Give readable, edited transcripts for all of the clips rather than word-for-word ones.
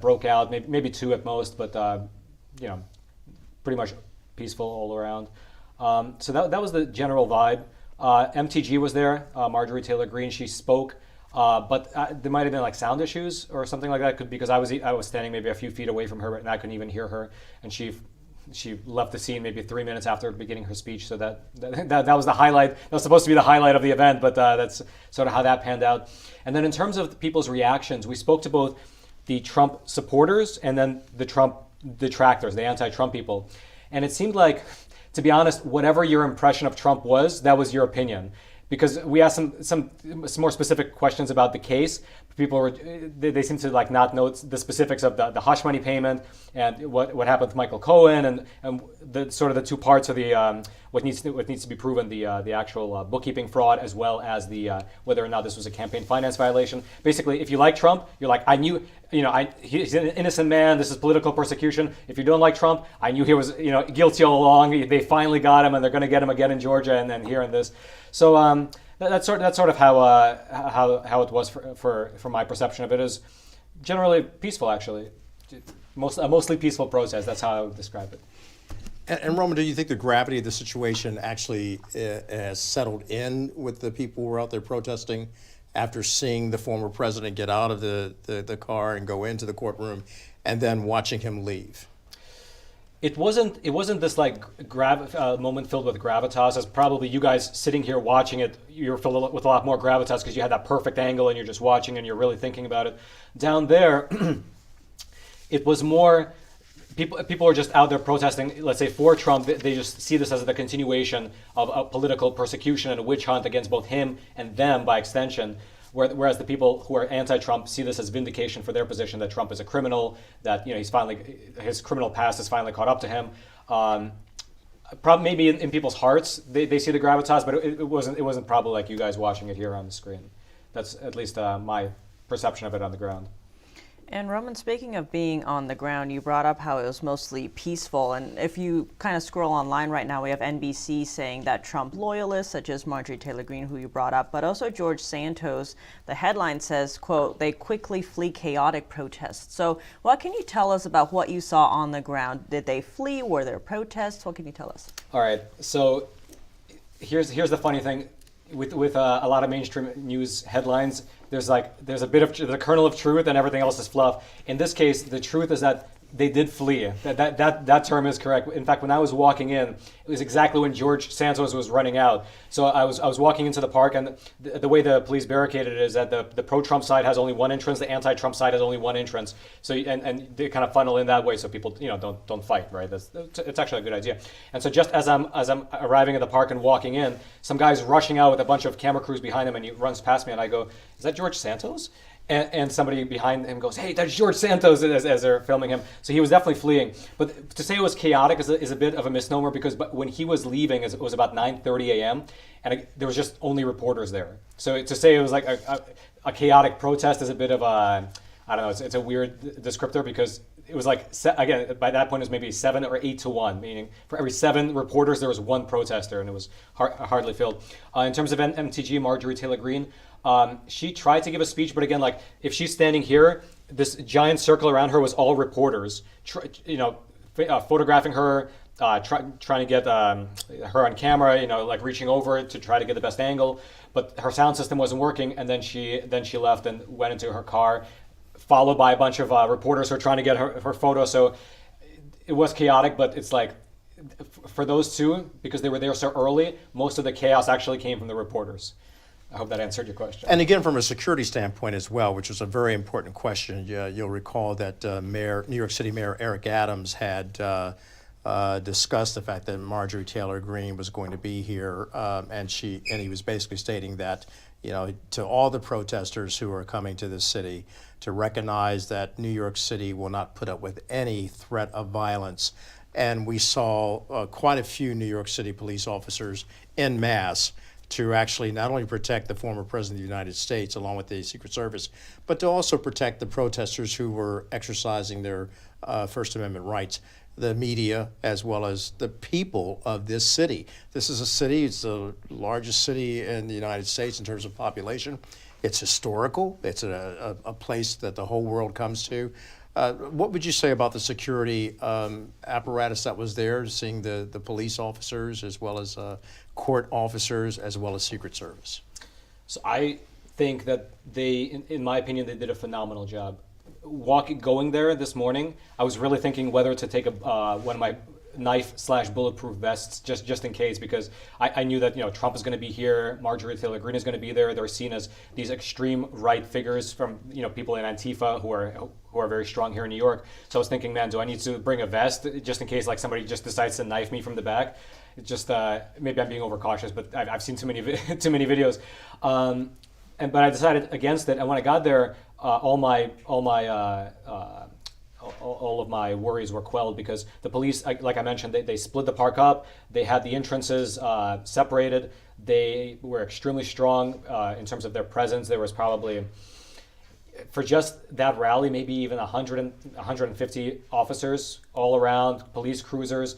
broke out, maybe two at most, but you know, pretty much peaceful all around. So that was the general vibe. MTG was there, Marjorie Taylor Greene. She spoke, but there might have been like sound issues or something like that, because I was standing maybe a few feet away from her and I couldn't even hear her, and she left the scene maybe 3 minutes after beginning her speech. So that was the highlight. That was supposed to be the highlight of the event, but that's sort of how that panned out. And then in terms of people's reactions, we spoke to both the Trump supporters and then the Trump detractors, the anti-Trump people. And it seemed like, to be honest, whatever your impression of Trump was, that was your opinion. Because we asked some more specific questions about the case. People they seem to like not know the specifics of the hush money payment and what happened with Michael Cohen and the sort of the two parts of the what needs to be proven, the actual bookkeeping fraud, as well as the whether or not this was a campaign finance violation. Basically, if you like Trump, you're like, I knew, he's an innocent man. This is political persecution. If you don't like Trump, I knew he was guilty all along. They finally got him, and they're going to get him again in Georgia, and then here in this. So that's sort of how it was for my perception of it. Is generally peaceful, actually. A mostly peaceful protest. That's how I would describe it. And Roman, do you think the gravity of the situation actually has settled in with the people who were out there protesting after seeing the former president get out of the car and go into the courtroom, and then watching him leave? It wasn't this like moment filled with gravitas, as probably you guys sitting here watching it, you're filled with a lot more gravitas because you had that perfect angle and you're just watching and you're really thinking about it. Down there, it was more people are just out there protesting, let's say, for Trump. They just see this as the continuation of a political persecution and a witch hunt against both him and them by extension. Whereas the people who are anti-Trump see this as vindication for their position that Trump is a criminal, that his criminal past has finally caught up to him. Probably maybe in people's hearts they see the gravitas, but it wasn't probably like you guys watching it here on the screen. That's at least my perception of it on the ground. And Roman, speaking of being on the ground, you brought up how it was mostly peaceful. And if you kind of scroll online right now, we have NBC saying that Trump loyalists, such as Marjorie Taylor Greene, who you brought up, but also George Santos, the headline says, quote, "They quickly flee chaotic protests." So what can you tell us about what you saw on the ground? Did they flee? Were there protests? What can you tell us? All right. So here's the funny thing. With a lot of mainstream news headlines, there's a bit of the kernel of truth and everything else is fluff. In this case, the truth is that they did flee. That term is correct. In fact, when I was walking in, it was exactly when George Santos was running out. So I was walking into the park, and the way the police barricaded it is that the pro-Trump side has only one entrance, the anti-Trump side has only one entrance. So and they kind of funnel in that way, so people don't fight, right? It's actually a good idea. And so just as I'm arriving at the park and walking in, some guy's rushing out with a bunch of camera crews behind him, and he runs past me, and I go, "Is that George Santos?" And somebody behind him goes, "Hey, that's George Santos," as they're filming him. So he was definitely fleeing. But to say it was chaotic is a bit of a misnomer, because when he was leaving, it was about 9:30 a.m., and there was just only reporters there. So to say it was like a chaotic protest is a bit of a, I don't know, it's a weird descriptor, because it was like, again, by that point it was maybe 7 or 8 to 1, meaning for every 7 reporters there was 1 protester, and it was hardly filled. In terms of MTG, Marjorie Taylor Greene, she tried to give a speech, but again, like if she's standing here, this giant circle around her was all reporters, photographing her, trying to get her on camera, like reaching over to try to get the best angle. But her sound system wasn't working, and then she left and went into her car, followed by a bunch of reporters who are trying to get her photo. So it was chaotic, but it's like, for those two, because they were there so early, most of the chaos actually came from the reporters. I hope that answered your question. And again, from a security standpoint as well, which was a very important question, you'll recall that New York City Mayor Eric Adams had discussed the fact that Marjorie Taylor Greene was going to be here, and he was basically stating that, to all the protesters who are coming to this city, to recognize that New York City will not put up with any threat of violence. And we saw quite a few New York City police officers en masse to actually not only protect the former president of the United States along with the Secret Service, but to also protect the protesters who were exercising their First Amendment rights, the media, as well as the people of this city. This is a city, it's the largest city in the United States in terms of population. It's historical. It's a place that the whole world comes to. What would you say about the security apparatus that was there, seeing the police officers as well as court officers as well as Secret Service? So I think that they, in my opinion, they did a phenomenal job. Going there this morning, I was really thinking whether to take one of my knife/bulletproof vests just in case, because I knew that Trump is going to be here, Marjorie Taylor Greene is going to be there. They're seen as these extreme right figures from people in Antifa who are very strong here in New York. So I was thinking, man, do I need to bring a vest just in case somebody just decides to knife me from the back? It's just maybe I'm being overcautious, but I've seen too many videos. But I decided against it. And when I got there, all of my worries were quelled, because the police, like I mentioned, they split the park up. They had the entrances separated. They were extremely strong in terms of their presence. There was probably, for just that rally, maybe even 150 officers all around, police cruisers.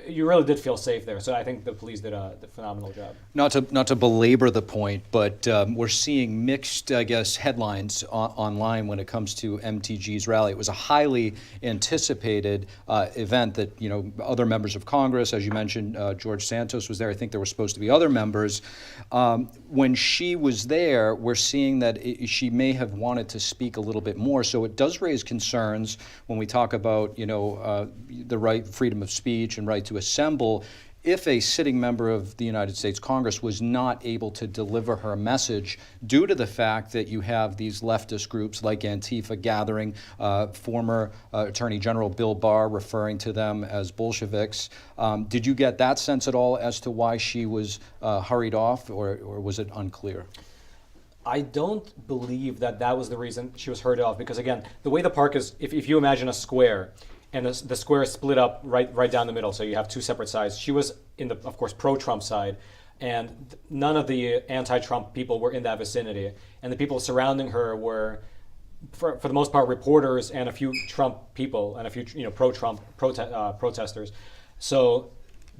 You really did feel safe there. So I think the police did a phenomenal job. Not to belabor the point, but we're seeing mixed, I guess, headlines online when it comes to MTG's rally. It was a highly anticipated event that, other members of Congress, as you mentioned, George Santos was there. I think there were supposed to be other members. When she was there, we're seeing that she may have wanted to speak a little bit more. So it does raise concerns when we talk about, the right, freedom of speech and right to assemble. If a sitting member of the United States Congress was not able to deliver her message due to the fact that you have these leftist groups like Antifa gathering, former Attorney General Bill Barr referring to them as Bolsheviks, did you get that sense at all as to why she was hurried off, or was it unclear? I don't believe that was the reason she was hurried off, because again, the way the park is, if you imagine a square, and the square is split up right down the middle, so you have two separate sides. She was in the, of course, pro-Trump side, and none of the anti-Trump people were in that vicinity. And the people surrounding her were, for the most part, reporters and a few Trump people and a few pro-Trump protesters. So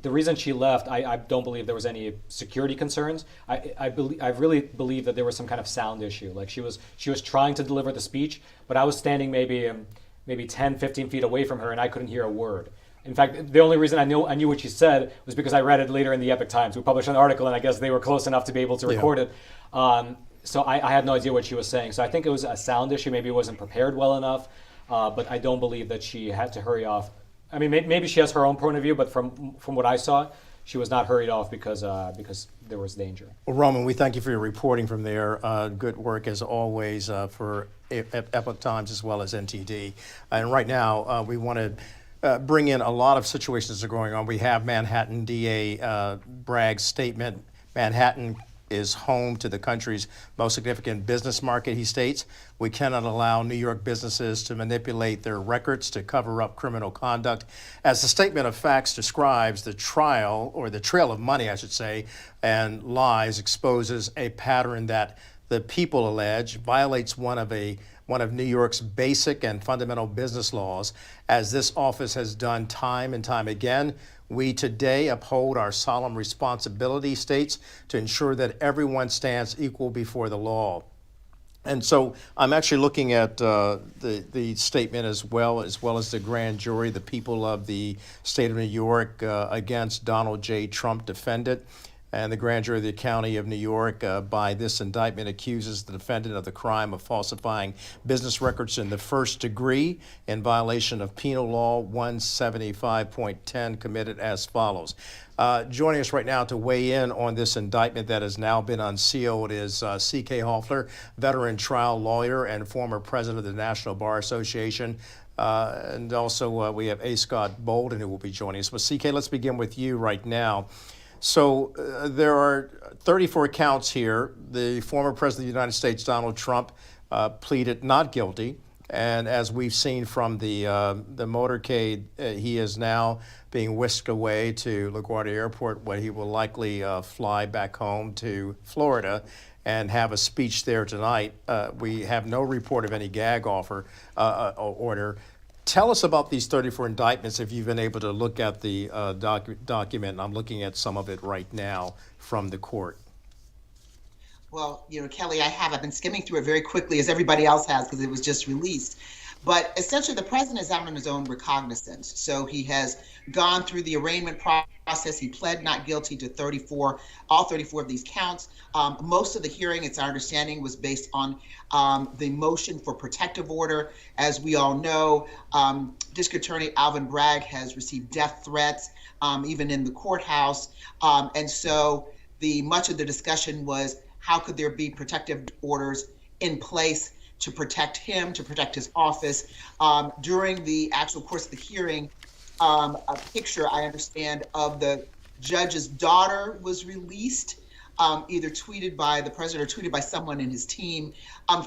the reason she left, I don't believe there was any security concerns. I really believe that there was some kind of sound issue. Like she was trying to deliver the speech, but I was standing maybe 10, 15 feet away from her, and I couldn't hear a word. In fact, the only reason I knew what she said was because I read it later in the Epoch Times. We published an article, and I guess they were close enough to be able to record it. So I had no idea what she was saying. So I think it was a sound issue. Maybe it wasn't prepared well enough, but I don't believe that she had to hurry off. I mean, maybe she has her own point of view, but from what I saw, she was not hurried off because there was danger. Well, Roman, we thank you for your reporting from there. Good work as always for Epoch Times as well as NTD. And right now, we want to bring in a lot of situations that are going on. We have Manhattan DA Bragg's statement. Manhattan is home to the country's most significant business market, he states. We cannot allow New York businesses to manipulate their records to cover up criminal conduct. As the statement of facts describes, the trail of money, I should say, and lies exposes a pattern that the people allege violates one of New York's basic and fundamental business laws. As this office has done time and time again, we today uphold our solemn responsibility, states, to ensure that everyone stands equal before the law. And so I'm actually looking at the statement as well as the grand jury, the people of the state of New York against Donald J. Trump defendant. And the grand jury of the county of New York, by this indictment, accuses the defendant of the crime of falsifying business records in the first degree in violation of Penal Law 175.10, committed as follows. Joining us right now to weigh in on this indictment that has now been unsealed is C.K. Hoffler, veteran trial lawyer and former president of the National Bar Association. And also we have A. Scott Bolden, who will be joining us. But C.K., let's begin with you right now. So there are 34 counts here. The former president of the United States, Donald Trump, pleaded not guilty. And as we've seen from the motorcade, he is now being whisked away to LaGuardia Airport, where he will likely fly back home to Florida and have a speech there tonight. We have no report of any gag order. Tell us about these 34 indictments, if you've been able to look at the document. And I'm looking at some of it right now from the court. Well, Kelly, I have. I've been skimming through it very quickly, as everybody else has, because it was just released. But essentially, the president is out on his own recognizance. So he has gone through the arraignment process. He pled not guilty to all 34 of these counts. Most of the hearing, it's our understanding, was based on the motion for protective order. As we all know, District Attorney Alvin Bragg has received death threats, even in the courthouse. And so much of the discussion was, how could there be protective orders in place to protect him, to protect his office? During the actual course of the hearing, a picture, I understand, of the judge's daughter was released, either tweeted by the president or tweeted by someone in his team.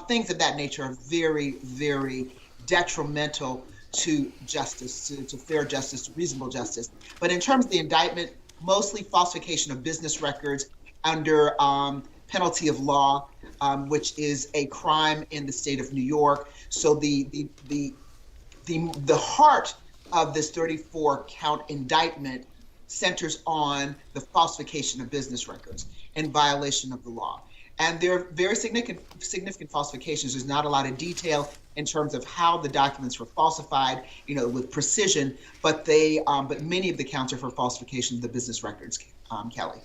Things of that nature are very, very detrimental to justice, to fair justice, to reasonable justice. But in terms of the indictment, mostly falsification of business records under penalty of law, which is a crime in the state of New York. So the heart of this 34-count indictment centers on the falsification of business records in violation of the law. And they're very significant falsifications. There's not a lot of detail in terms of how the documents were falsified, with precision, but many of the counts are for falsification of the business records, Kelly.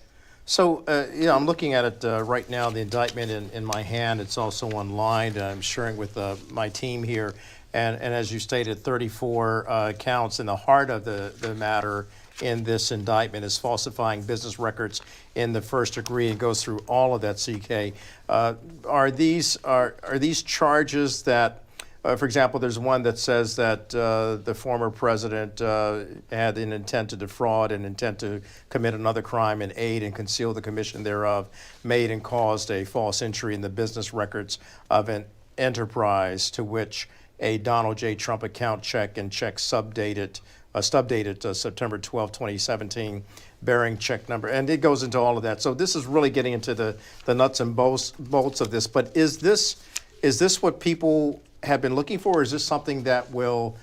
So, I'm looking at it right now, the indictment in my hand. It's also online. I'm sharing with my team here. And as you stated, 34 counts. In the heart of the matter in this indictment is falsifying business records in the first degree. It goes through all of that, CK. Are these charges that, for example, there's one that says that the former president had an intent to defraud and intent to commit another crime and aid and conceal the commission thereof, made and caused a false entry in the business records of an enterprise to which a Donald J. Trump account check and check subdated September 12, 2017, bearing check number. And it goes into all of that. So this is really getting into the nuts and bolts of this. But is this what people have been looking for? Or is this something that will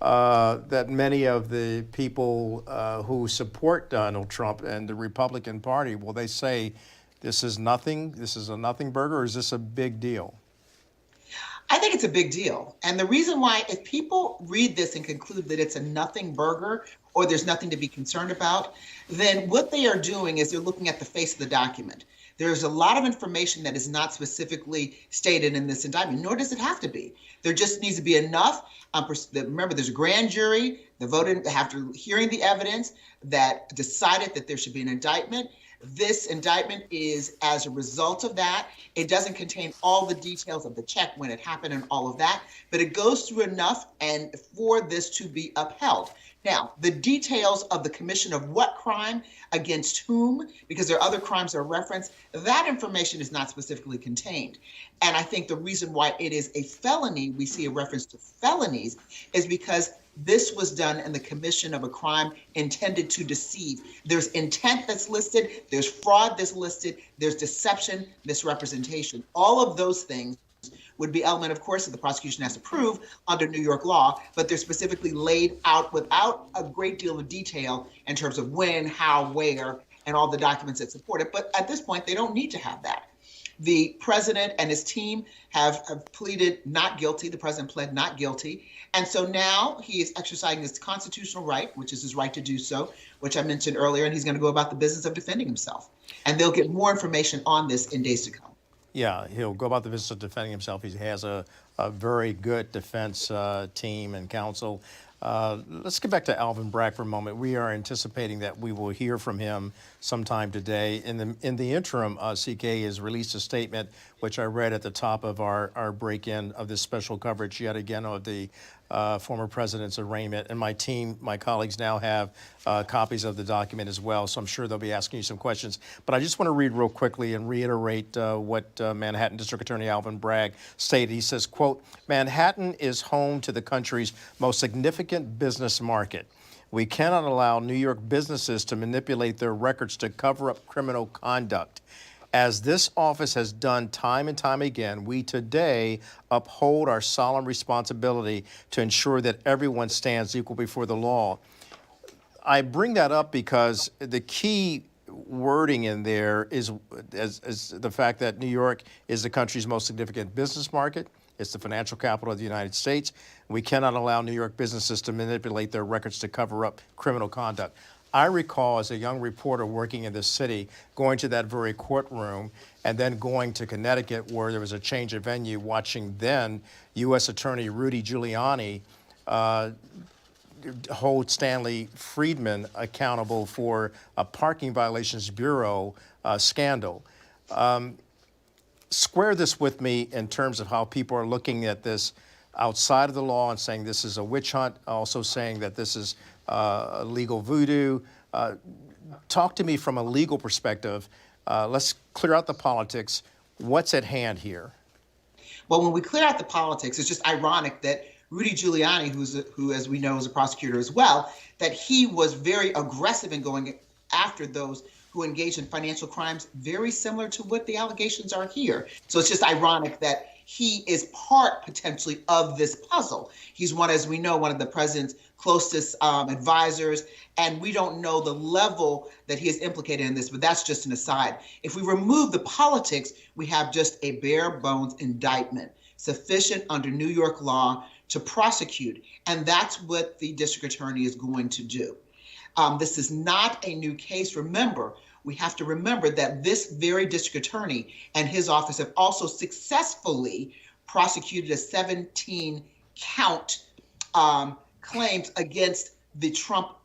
that many of the people who support Donald Trump and the Republican Party, will they say this is nothing, this is a nothing burger, or is this a big deal? I think it's a big deal. And the reason why, if people read this and conclude that it's a nothing burger or there's nothing to be concerned about, then what they are doing is they're looking at the face of the document. There's a lot of information that is not specifically stated in this indictment, nor does it have to be. There just needs to be enough. Remember, there's a grand jury that voted after hearing the evidence that decided that there should be an indictment. This indictment is as a result of that. It doesn't contain all the details of the check, when it happened and all of that, but it goes through enough and for this to be upheld. Now, the details of the commission of what crime against whom, because there are other crimes that are referenced, that information is not specifically contained. And I think the reason why it is a felony, we see a reference to felonies, is because this was done in the commission of a crime intended to deceive. There's intent that's listed, there's fraud that's listed, there's deception, misrepresentation. All of those things would be element, of course, that the prosecution has to prove under New York law, but they're specifically laid out without a great deal of detail in terms of when, how, where, and all the documents that support it. But at this point, they don't need to have that. The president and his team have pleaded not guilty. The president pled not guilty. And so now he is exercising his constitutional right, which is his right to do so, which I mentioned earlier, and he's going to go about the business of defending himself. And they'll get more information on this in days to come. Yeah, he'll go about the business of defending himself. He has a very good defense team and counsel. Let's get back to Alvin Bragg for a moment. We are anticipating that we will hear from him sometime today. In the interim, CK has released a statement, which I read at the top of our break-in of this special coverage yet again of the former president's arraignment. And my colleagues now have copies of the document as well, so I'm sure they'll be asking you some questions. But I just want to read real quickly and reiterate what Manhattan District Attorney Alvin Bragg stated. He says, quote, "Manhattan is home to the country's most significant business market. We cannot allow New York businesses to manipulate their records to cover up criminal conduct. As this office has done time and time again, we today uphold our solemn responsibility to ensure that everyone stands equal before the law." I bring that up because the key wording in there is the fact that New York is the country's most significant business market. It's the financial capital of the United States. We cannot allow New York businesses to manipulate their records to cover up criminal conduct. I recall as a young reporter working in this city, going to that very courtroom and then going to Connecticut where there was a change of venue, watching then U.S. Attorney Rudy Giuliani hold Stanley Friedman accountable for a parking violations bureau scandal. Square this with me in terms of how people are looking at this outside of the law and saying this is a witch hunt, also saying that this is legal voodoo. Talk to me from a legal perspective. Let's clear out the politics. What's at hand here? Well, when we clear out the politics, it's just ironic that Rudy Giuliani, who, as we know, is a prosecutor as well, that he was very aggressive in going after those who engaged in financial crimes, very similar to what the allegations are here. So it's just ironic that he is part potentially of this puzzle. He's one, as we know, one of the president's closest advisors, and we don't know the level that he is implicated in this, but that's just an aside. If we remove the politics, we have just a bare bones indictment, sufficient under New York law to prosecute, and that's what the district attorney is going to do. This is not a new case. Remember, we have to remember that this very district attorney and his office have also successfully prosecuted a 17-count claims against the Trump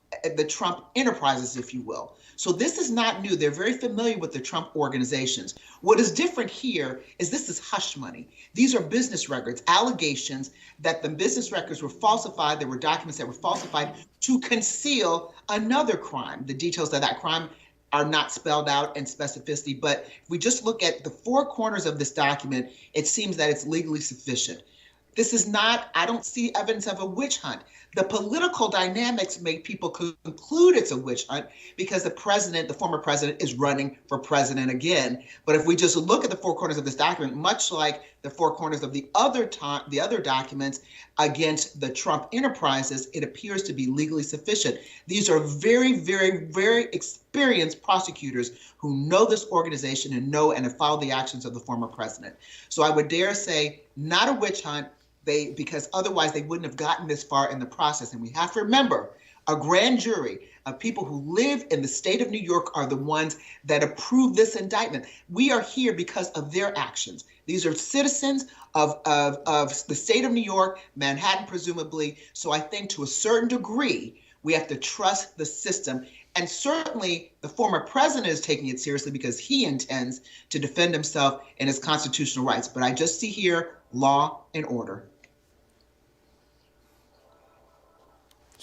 enterprises, if you will. So this is not new. They're very familiar with the Trump organizations. What is different here is this is hush money. These are business records, allegations that the business records were falsified. There were documents that were falsified to conceal another crime. The details of that crime are not spelled out in specificity, but if we just look at the four corners of this document, it seems that it's legally sufficient. This is not, I don't see evidence of a witch hunt. The political dynamics make people conclude it's a witch hunt because the former president, is running for president again. But if we just look at the four corners of this document, much like the four corners of the other documents against the Trump enterprises, it appears to be legally sufficient. These are very, very, very experienced prosecutors who know this organization and know and have followed the actions of the former president. So I would dare say not a witch hunt, because otherwise they wouldn't have gotten this far in the process. And we have to remember, a grand jury of people who live in the state of New York are the ones that approve this indictment. We are here because of their actions. These are citizens of the state of New York, Manhattan presumably. So I think to a certain degree, we have to trust the system. And certainly the former president is taking it seriously because he intends to defend himself and his constitutional rights. But I just see here law and order.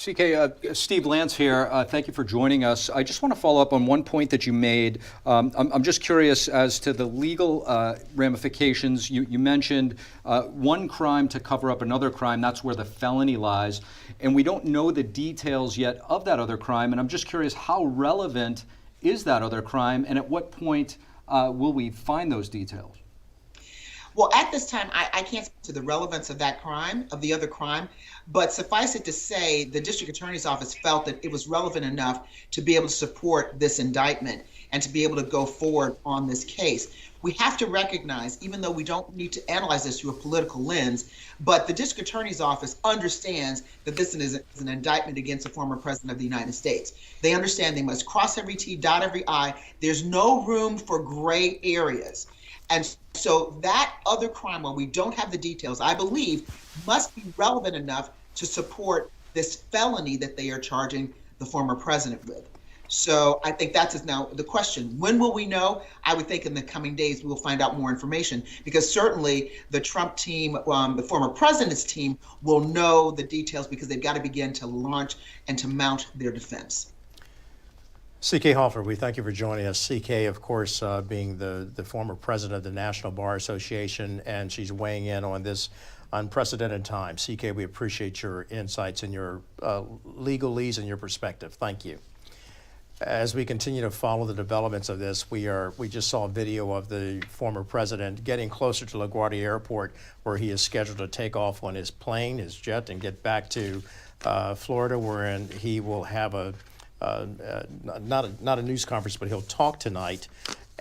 CK, Steve Lance here. Thank you for joining us. I just want to follow up on one point that you made. I'm just curious as to the legal ramifications. You mentioned one crime to cover up another crime. That's where the felony lies. And we don't know the details yet of that other crime. And I'm just curious, how relevant is that other crime? And at what point will we find those details? Well, at this time, I can't speak to the relevance of that crime, of the other crime, but suffice it to say, the district attorney's office felt that it was relevant enough to be able to support this indictment and to be able to go forward on this case. We have to recognize, even though we don't need to analyze this through a political lens, but the district attorney's office understands that this is an indictment against a former president of the United States. They understand they must cross every T, dot every I. There's no room for gray areas. And so that other crime, while we don't have the details, I believe must be relevant enough to support this felony that they are charging the former president with. So I think that's now the question. When will we know? I would think in the coming days we will find out more information, because certainly the Trump team, the former president's team, will know the details because they've got to begin to launch and to mount their defense. C.K. Hoffer, we thank you for joining us. C.K., of course, being the former president of the National Bar Association, and she's weighing in on this unprecedented time. C.K., we appreciate your insights and your legalese and your perspective. Thank you. As we continue to follow the developments of this, we just saw a video of the former president getting closer to LaGuardia Airport, where he is scheduled to take off on his plane, his jet, and get back to Florida, wherein he will have not a news conference, but he'll talk tonight.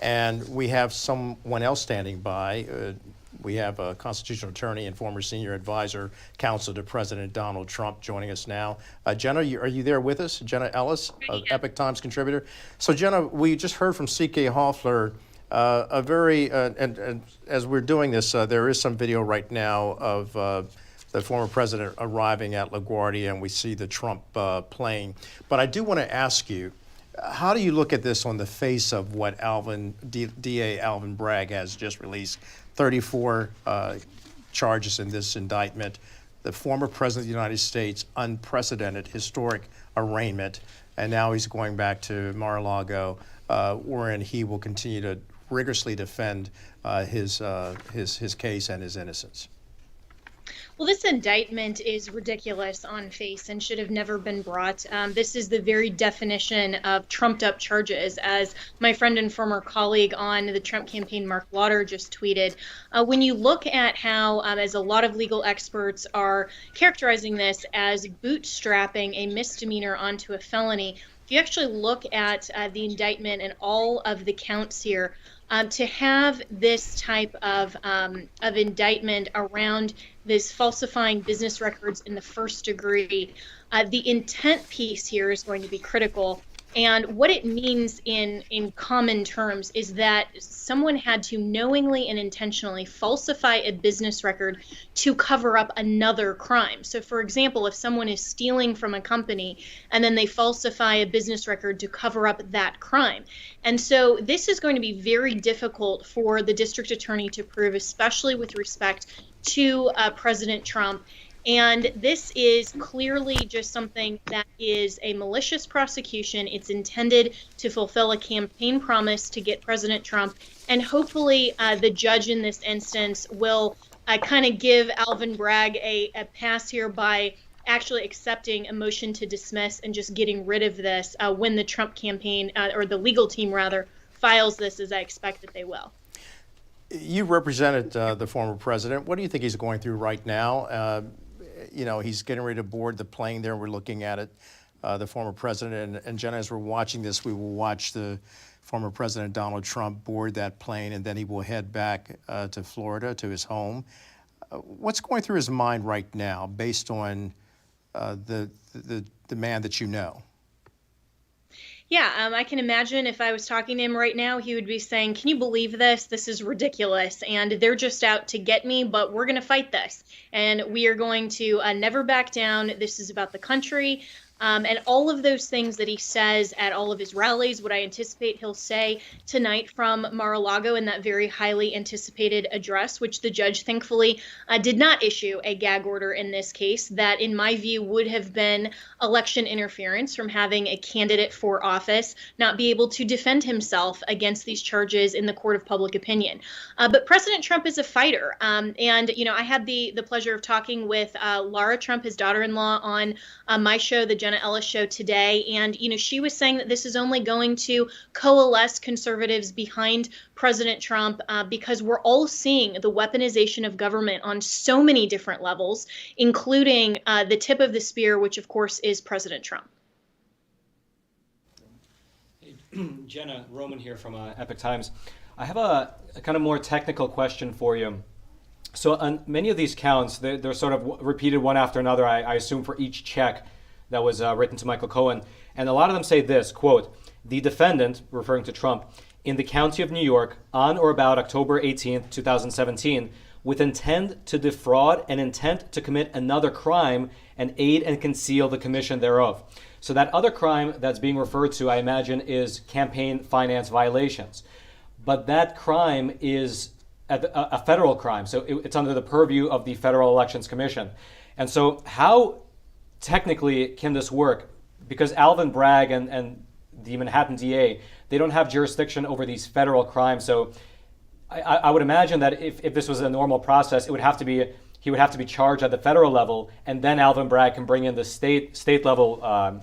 And we have someone else standing by, We have a constitutional attorney and former senior advisor, counsel to President Donald Trump, joining us now. Jenna, are you there with us? Jenna Ellis, Epoch Times contributor. So, Jenna, we just heard from C.K. Hoffler. A very, and as we're doing this, there is some video right now of the former president arriving at LaGuardia, and we see the Trump plane. But I do want to ask you, how do you look at this on the face of what DA Alvin Bragg has just released? 34 charges in this indictment. The former president of the United States, unprecedented, historic arraignment, and now he's going back to Mar-a-Lago, wherein he will continue to rigorously defend his case and his innocence. Well, this indictment is ridiculous on face and should have never been brought. This is the very definition of trumped-up charges, as my friend and former colleague on the Trump campaign, Mark Lauder, just tweeted. When you look at how, as a lot of legal experts are characterizing this as bootstrapping a misdemeanor onto a felony, if you actually look at the indictment and all of the counts here, to have this type of indictment around this falsifying business records in the first degree, the intent piece here is going to be critical. And what it means in common terms is that someone had to knowingly and intentionally falsify a business record to cover up another crime. So, for example, if someone is stealing from a company and then they falsify a business record to cover up that crime. And so this is going to be very difficult for the district attorney to prove, especially with respect to President Trump. And this is clearly just something that is a malicious prosecution. It's intended to fulfill a campaign promise to get President Trump. And hopefully the judge in this instance will kind of give Alvin Bragg a pass here by actually accepting a motion to dismiss and just getting rid of this when the Trump campaign, or the legal team rather, files this, as I expect that they will. You represented the former president. What do you think he's going through right now? You know, he's getting ready to board the plane there. We're looking at it, the former president. And Jenna, as we're watching this, we will watch the former President Donald Trump board that plane, and then he will head back to Florida, to his home. What's going through his mind right now, based on the man that you know? Yeah, I can imagine if I was talking to him right now, he would be saying, "Can you believe this? This is ridiculous. And they're just out to get me, but we're going to fight this. And we are going to never back down. This is about the country." And all of those things that he says at all of his rallies, what I anticipate he'll say tonight from Mar-a-Lago in that very highly anticipated address, which the judge thankfully did not issue a gag order in this case, that in my view would have been election interference from having a candidate for office not be able to defend himself against these charges in the court of public opinion. But President Trump is a fighter. And, you know, I had the pleasure of talking with Lara Trump, his daughter-in-law, on my show, the Jenna Ellis Show, today. And, you know, she was saying that this is only going to coalesce conservatives behind President Trump because we're all seeing the weaponization of government on so many different levels, including the tip of the spear, which, of course, is President Trump. Jenna, Roman here from Epoch Times. I have a kind of more technical question for you. So on many of these counts, they're sort of repeated one after another, I assume, for each check that was written to Michael Cohen. And a lot of them say this, quote, "The defendant," referring to Trump, "in the county of New York on or about October 18th, 2017, with intent to defraud and intent to commit another crime and aid and conceal the commission thereof." So that other crime that's being referred to, I imagine, is campaign finance violations. But that crime is a federal crime, so it's under the purview of the Federal Elections Commission. And so how technically can this work? Because Alvin Bragg and the Manhattan DA, they don't have jurisdiction over these federal crimes. So I would imagine that if this was a normal process, he would have to be charged at the federal level, and then Alvin Bragg can bring in the state level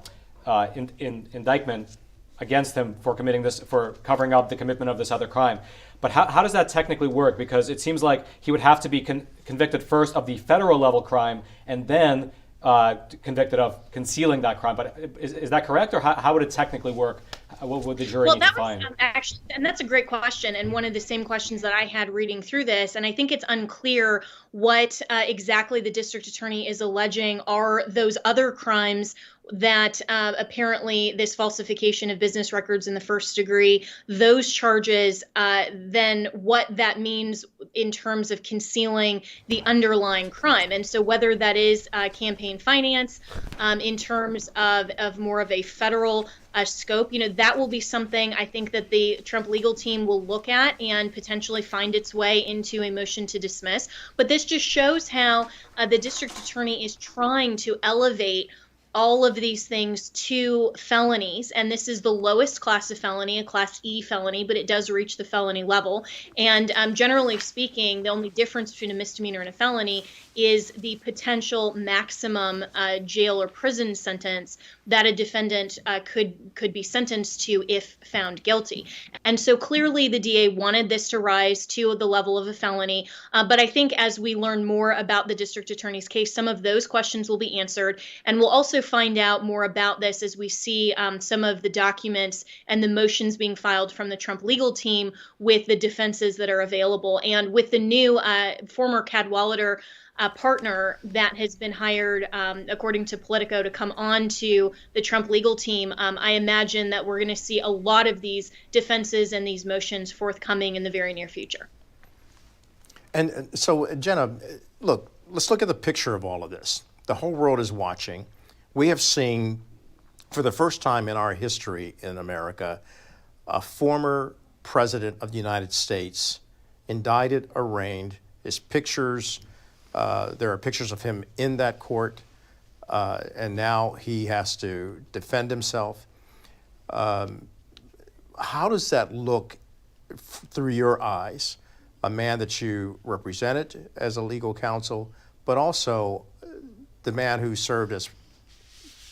indictment against him for committing this, for covering up the commitment of this other crime. But how does that technically work? Because it seems like he would have to be convicted first of the federal level crime and then convicted of concealing that crime. But is that correct, or how would it technically work? What would the jury Well, need to that was find? actually, and that's a great question, and one of the same questions that I had reading through this. And I think it's unclear what exactly the district attorney is alleging are those other crimes that apparently this falsification of business records in the first degree, those charges, then what that means in terms of concealing the underlying crime. And so whether that is campaign finance in terms of more of a federal scope, that will be something I think that the Trump legal team will look at and potentially find its way into a motion to dismiss. But this just shows how the district attorney is trying to elevate all of these things to felonies, and this is the lowest class of felony, a class E felony, but it does reach the felony level. And generally speaking, the only difference between a misdemeanor and a felony is the potential maximum jail or prison sentence that a defendant could be sentenced to if found guilty. And so clearly the DA wanted this to rise to the level of a felony, but I think as we learn more about the district attorney's case, some of those questions will be answered, and we'll also find out more about this as we see some of the documents and the motions being filed from the Trump legal team with the defenses that are available. And with the new former Cadwalader partner that has been hired, according to Politico, to come on to the Trump legal team, I imagine that we're going to see a lot of these defenses and these motions forthcoming in the very near future. And so, Jenna, look, let's look at the picture of all of this. The whole world is watching. We have seen, for the first time in our history in America, a former president of the United States indicted, arraigned. His pictures, there are pictures of him in that court, and now he has to defend himself. How does that look through your eyes? A man that you represented as a legal counsel, but also the man who served as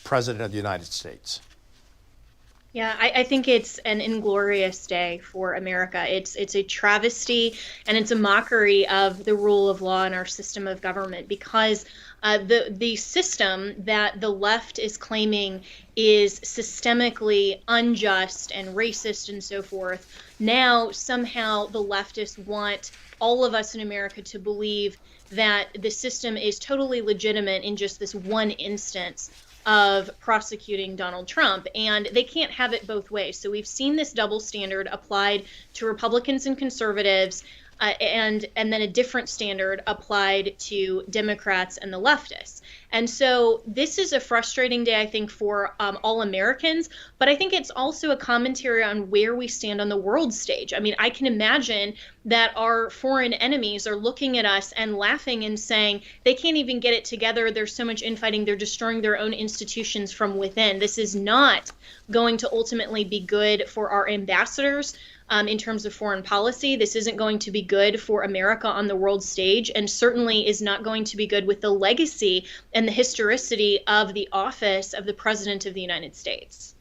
President of the United States. Yeah, I think it's an inglorious day for America. It's a travesty and it's a mockery of the rule of law in our system of government, because the system that the left is claiming is systemically unjust and racist and so forth. Now somehow the leftists want all of us in America to believe that the system is totally legitimate in just this one instance of prosecuting Donald Trump, and they can't have it both ways. So we've seen this double standard applied to Republicans and conservatives, and then a different standard applied to Democrats and the leftists. And so this is a frustrating day, I think, for all Americans, but I think it's also a commentary on where we stand on the world stage. I mean, I can imagine that our foreign enemies are looking at us and laughing and saying, they can't even get it together. There's so much infighting. They're destroying their own institutions from within. This is not going to ultimately be good for our ambassadors in terms of foreign policy. This isn't going to be good for America on the world stage, and certainly is not going to be good with the legacy and the historicity of the office of the President of the United States.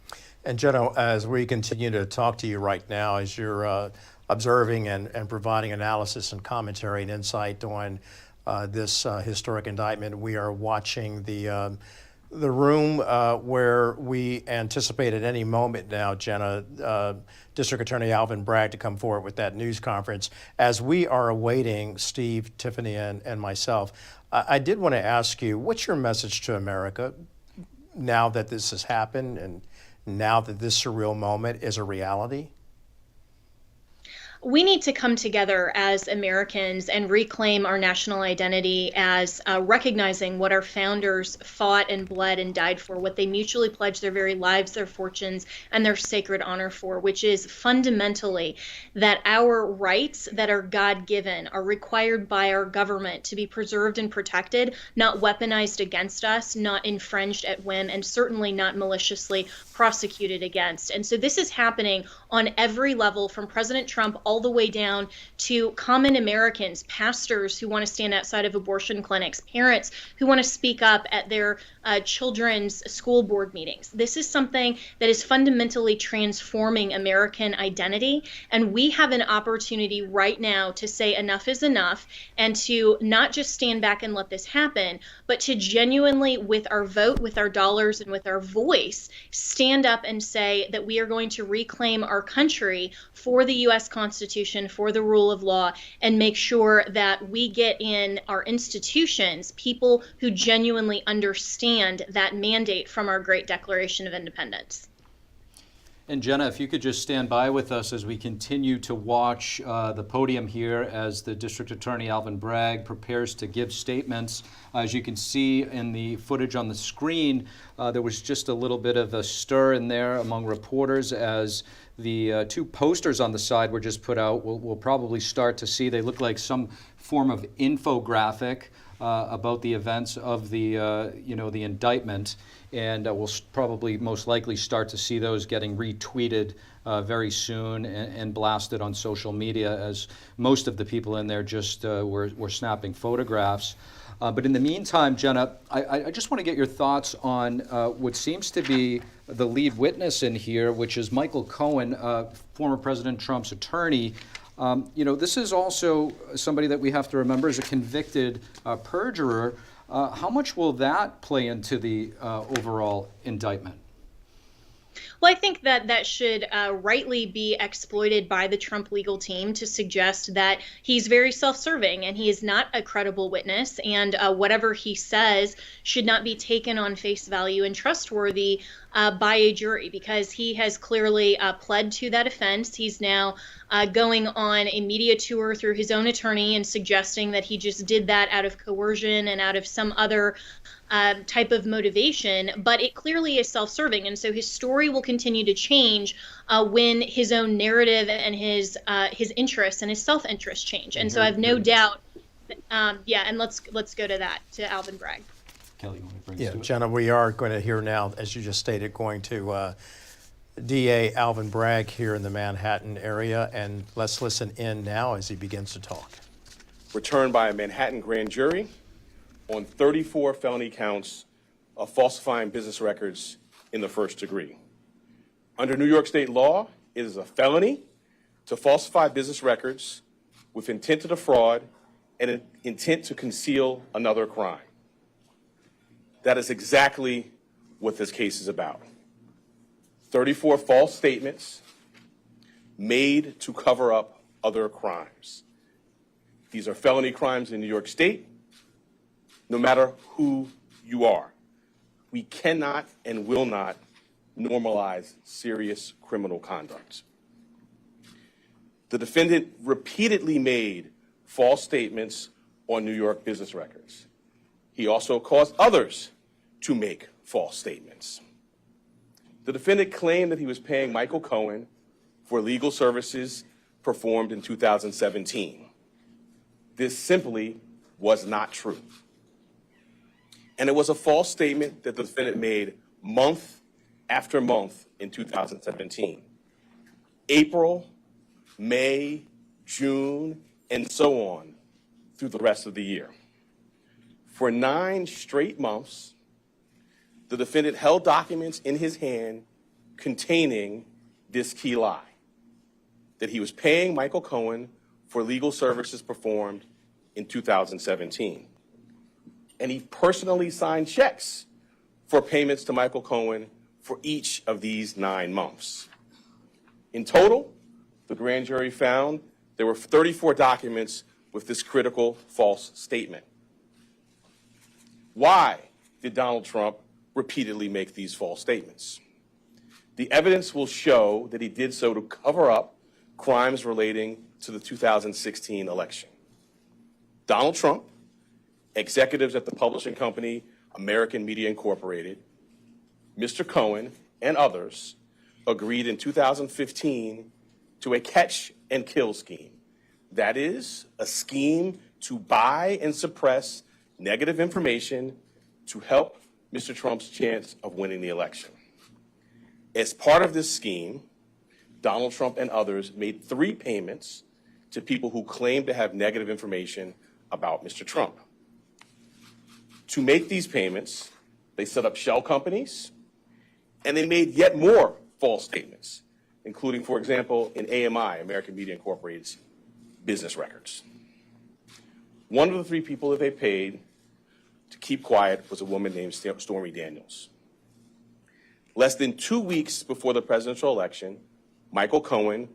And Jenna, as we continue to talk to you right now, as you're observing and providing analysis and commentary and insight on this historic indictment, we are watching the room where we anticipate at any moment now, Jenna, District Attorney Alvin Bragg to come forward with that news conference. As we are awaiting Steve, Tiffany, and myself, I did want to ask you, what's your message to America now that this has happened and now that this surreal moment is a reality? We need to come together as Americans and reclaim our national identity as recognizing what our founders fought and bled and died for, what they mutually pledged their very lives, their fortunes, and their sacred honor for, which is fundamentally that our rights that are God-given are required by our government to be preserved and protected, not weaponized against us, not infringed at whim, and certainly not maliciously prosecuted against. And so this is happening on every level, from President Trump all all the way down to common Americans, pastors who want to stand outside of abortion clinics, parents who want to speak up at their children's school board meetings. This is something that is fundamentally transforming American identity, and we have an opportunity right now to say enough is enough, and to not just stand back and let this happen, but to genuinely, with our vote, with our dollars, and with our voice, stand up and say that we are going to reclaim our country for the U.S. Constitution, for the rule of law, and make sure that we get in our institutions people who genuinely understand that mandate from our great Declaration of Independence. And Jenna, if you could just stand by with us as we continue to watch the podium here as the District Attorney Alvin Bragg prepares to give statements. As you can see in the footage on the screen, there was just a little bit of a stir in there among reporters as the two posters on the side were just put out. We'll probably start to see, they look like some form of infographic about the events of the the indictment, and we'll probably most likely start to see those getting retweeted very soon and blasted on social media, as most of the people in there just were snapping photographs. But in the meantime, Jenna, I just want to get your thoughts on what seems to be the lead witness in here, which is Michael Cohen, former President Trump's attorney. This is also somebody that we have to remember is a convicted perjurer. How much will that play into the overall indictment? Well, I think that should rightly be exploited by the Trump legal team to suggest that he's very self-serving and he is not a credible witness, and whatever he says should not be taken on face value and trustworthy by a jury, because he has clearly pled to that offense. He's now going on a media tour through his own attorney and suggesting that he just did that out of coercion and out of some other type of motivation, but it clearly is self-serving, and so his story will continue to change when his own narrative and his interests and his self-interest change. And so I have no doubt that, and let's go to that, to Alvin Bragg. Kelly, you want to bring us to it? Jenna, we are going to hear now, as you just stated, going to DA Alvin Bragg here in the Manhattan area, and let's listen in now as he begins to talk. Returned by a Manhattan grand jury on 34 felony counts of falsifying business records in the first degree. Under New York State law, it is a felony to falsify business records with intent to defraud and an intent to conceal another crime. That is exactly what this case is about. 34 false statements made to cover up other crimes. These are felony crimes in New York State, no matter who you are. We cannot and will not normalize serious criminal conduct. The defendant repeatedly made false statements on New York business records. He also caused others to make false statements. The defendant claimed that he was paying Michael Cohen for legal services performed in 2017. This simply was not true. And it was a false statement that the defendant made month after month in 2017. April, May, June, and so on through the rest of the year. For 9 straight months, the defendant held documents in his hand containing this key lie, that he was paying Michael Cohen for legal services performed in 2017. And he personally signed checks for payments to Michael Cohen for each of these 9 months. In total, the grand jury found there were 34 documents with this critical false statement. Why did Donald Trump repeatedly make these false statements? The evidence will show that he did so to cover up crimes relating to the 2016 election. Donald Trump, executives at the publishing company American Media Incorporated, Mr. Cohen, and others agreed in 2015 to a catch and kill scheme. That is, a scheme to buy and suppress negative information to help Mr. Trump's chance of winning the election. As part of this scheme, Donald Trump and others made 3 payments to people who claim to have negative information about Mr. Trump. To make these payments, they set up shell companies, and they made yet more false statements, including, for example, in AMI, American Media Incorporated's business records. One of the three people that they paid to keep quiet was a woman named Stormy Daniels. Less than 2 weeks before the presidential election, Michael Cohen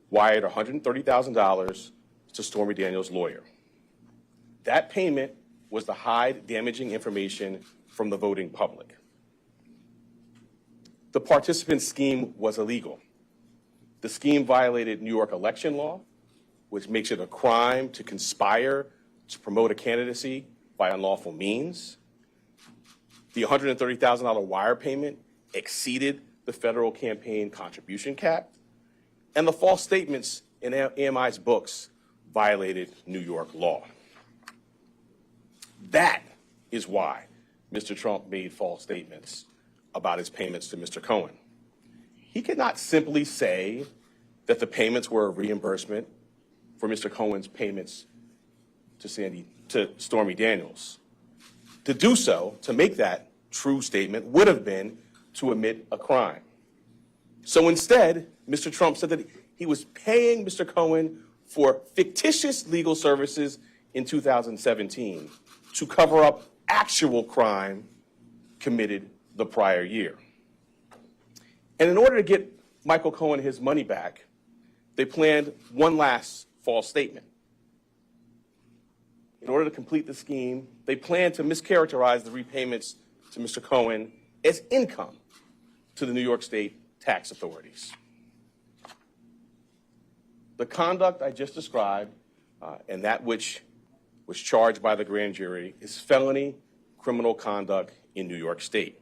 wired $130,000 to Stormy Daniels' lawyer. That payment was to hide damaging information from the voting public. The participant scheme was illegal. The scheme violated New York election law, which makes it a crime to conspire to promote a candidacy by unlawful means. The $130,000 wire payment exceeded the federal campaign contribution cap, and the false statements in AMI's books violated New York law. That is why Mr. Trump made false statements about his payments to Mr. Cohen. He could not simply say that the payments were a reimbursement for Mr. Cohen's payments to Stormy Daniels. To do so, to make that true statement, would have been to admit a crime. So instead, Mr. Trump said that he was paying Mr. Cohen for fictitious legal services in 2017 to cover up actual crime committed the prior year. And in order to get Michael Cohen his money back, they planned one last false statement. In order to complete the scheme, they planned to mischaracterize the repayments to Mr. Cohen as income to the New York State tax authorities. The conduct I just described and that which was charged by the grand jury is felony criminal conduct in New York State.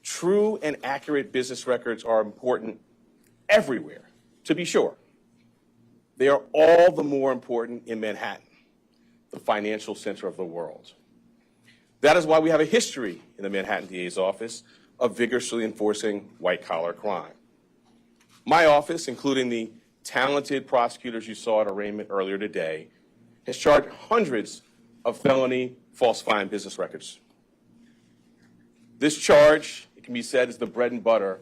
True and accurate business records are important everywhere, to be sure. They are all the more important in Manhattan, the financial center of the world. That is why we have a history in the Manhattan DA's office of vigorously enforcing white-collar crime. My office, including the talented prosecutors you saw at arraignment earlier today, has charged hundreds of felony falsifying business records. This charge, it can be said, is the bread and butter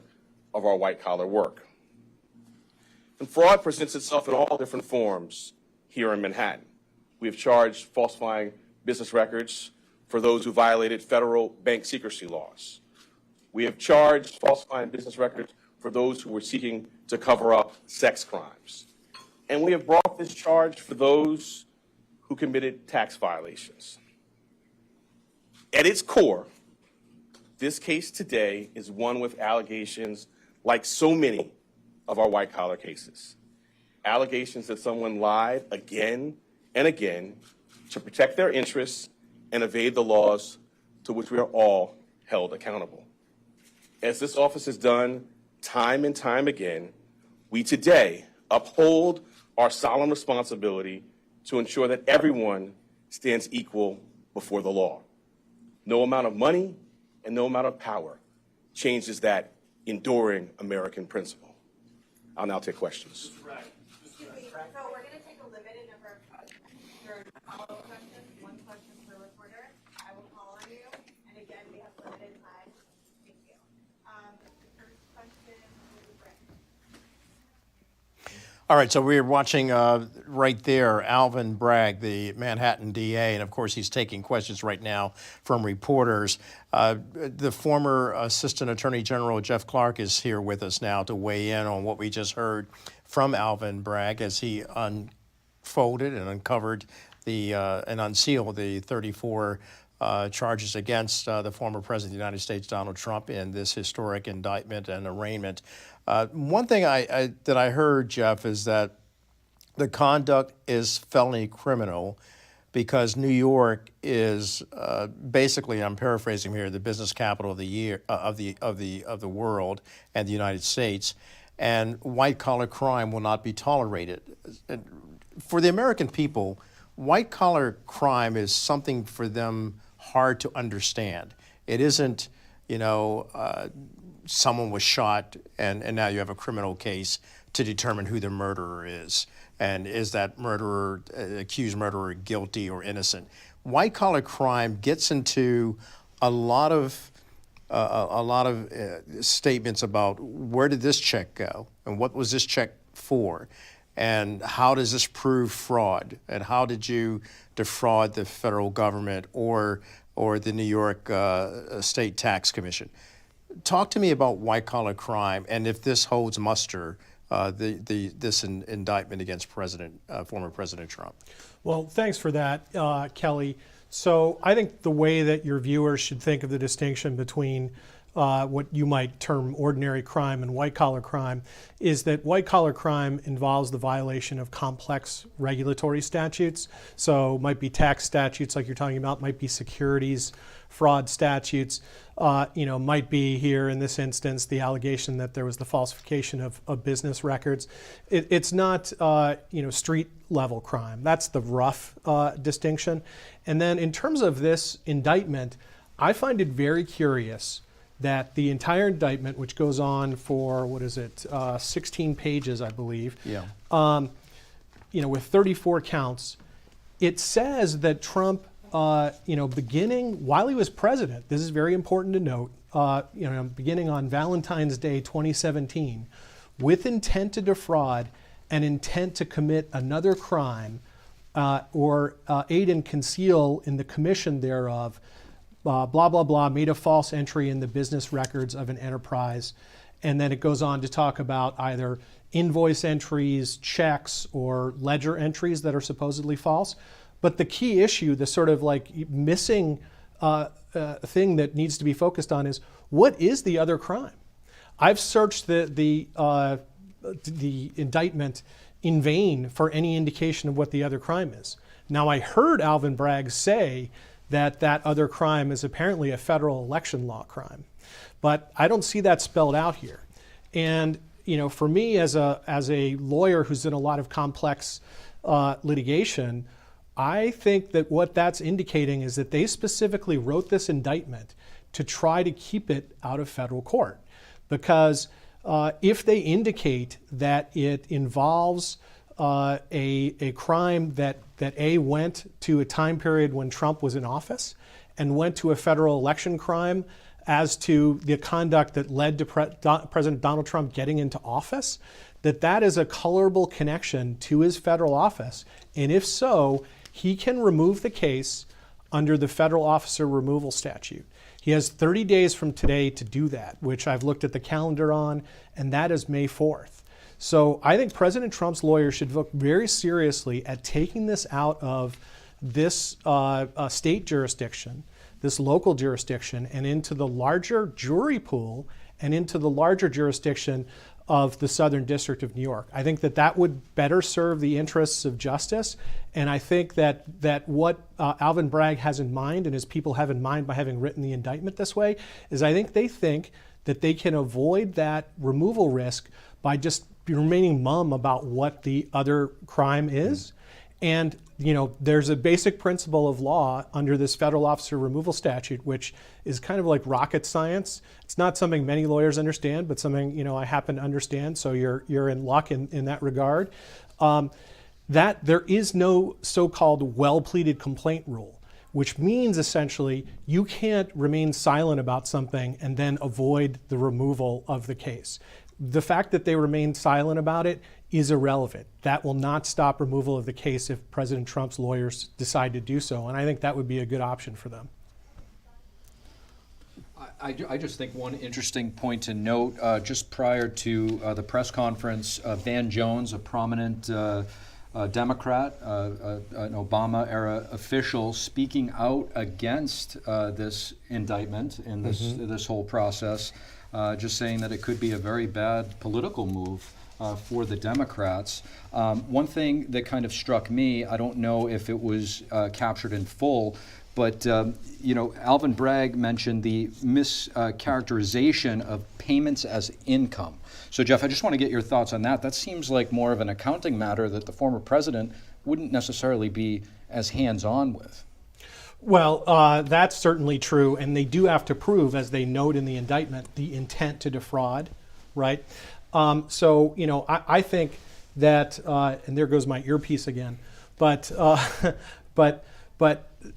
of our white-collar work. And fraud presents itself in all different forms here in Manhattan. We have charged falsifying business records for those who violated federal bank secrecy laws. We have charged falsifying business records for those who were seeking to cover up sex crimes. And we have brought this charge for those who committed tax violations. At its core, this case today is one with allegations like so many of our white-collar cases. Allegations that someone lied again and again to protect their interests and evade the laws to which we are all held accountable. As this office has done time and time again, we today uphold our solemn responsibility to ensure that everyone stands equal before the law. No amount of money and no amount of power changes that enduring American principle. I'll now take questions. So we're going to take a limited number of follow-up questions, one question per reporter. I will call on you, and again, we have limited time. Thank you. The first question is Rick. All right, so we're watching right there Alvin Bragg, the Manhattan DA, and of course he's taking questions right now from reporters. The former Assistant Attorney General Jeff Clark is here with us now to weigh in on what we just heard from Alvin Bragg as he unfolded and uncovered and unsealed the 34 charges against the former President of the United States, Donald Trump, in this historic indictment and arraignment. One thing that I heard, Jeff, is that the conduct is felony criminal because New York is basically, I'm paraphrasing here, the business capital of the world and the United States, and white-collar crime will not be tolerated. For the American people, white-collar crime is something for them hard to understand. It isn't, someone was shot, and now you have a criminal case to determine who the murderer is, and is that murderer, accused murderer, guilty or innocent. White collar crime gets into a lot of statements about where did this check go and what was this check for, and how does this prove fraud, and how did you defraud the federal government or the New York State Tax Commission. Talk to me about white collar crime and if this holds muster, this indictment against former President Trump. Well, thanks for that, Kelly. So I think the way that your viewers should think of the distinction between what you might term ordinary crime and white collar crime is that white collar crime involves the violation of complex regulatory statutes. So it might be tax statutes like you're talking about, might be securities fraud statutes, might be here in this instance the allegation that there was the falsification of business records. It's not street level crime. That's the rough distinction. And then in terms of this indictment, I find it very curious that the entire indictment, which goes on for, 16 pages, I believe, with 34 counts, it says that Trump, beginning while he was president, this is very important to note, beginning on Valentine's Day 2017, with intent to defraud and intent to commit another crime or aid and conceal in the commission thereof, blah, blah, blah, made a false entry in the business records of an enterprise. And then it goes on to talk about either invoice entries, checks, or ledger entries that are supposedly false. But the key issue, the sort of like missing thing that needs to be focused on is, what is the other crime? I've searched the indictment in vain for any indication of what the other crime is. Now, I heard Alvin Bragg say that other crime is apparently a federal election law crime, but I don't see that spelled out here. And for me as a lawyer who's in a lot of complex litigation, I think that what that's indicating is that they specifically wrote this indictment to try to keep it out of federal court, because if they indicate that it involves a crime that went to a time period when Trump was in office and went to a federal election crime as to the conduct that led to President Donald Trump getting into office, that is a colorable connection to his federal office. And if so, he can remove the case under the federal officer removal statute. He has 30 days from today to do that, which I've looked at the calendar on, and that is May 4th. So I think President Trump's lawyers should look very seriously at taking this out of this state jurisdiction, this local jurisdiction, and into the larger jury pool and into the larger jurisdiction of the Southern District of New York. I think that would better serve the interests of justice. And I think that what Alvin Bragg has in mind and his people have in mind by having written the indictment this way is I think they think that they can avoid that removal risk by just remaining mum about what the other crime is. And there's a basic principle of law under this federal officer removal statute, which is kind of like rocket science. It's not something many lawyers understand, but something I happen to understand. So you're in luck in that regard. That there is no so-called well-pleaded complaint rule, which means essentially you can't remain silent about something and then avoid the removal of the case. The fact that they remain silent about it is irrelevant. That will not stop removal of the case if President Trump's lawyers decide to do so, and I think that would be a good option for them. I just think one interesting point to note, just prior to the press conference, Van Jones, a prominent Democrat, an Obama-era official, speaking out against this indictment in this whole process, just saying that it could be a very bad political move for the Democrats. One thing that kind of struck me, I don't know if it was captured in full, but Alvin Bragg mentioned the mischaracterization of payments as income. So Jeff, I just want to get your thoughts on that. That seems like more of an accounting matter that the former president wouldn't necessarily be as hands-on with. Well, that's certainly true, and they do have to prove, as they note in the indictment, the intent to defraud, right? So, you know, I think that, and there goes my earpiece again, but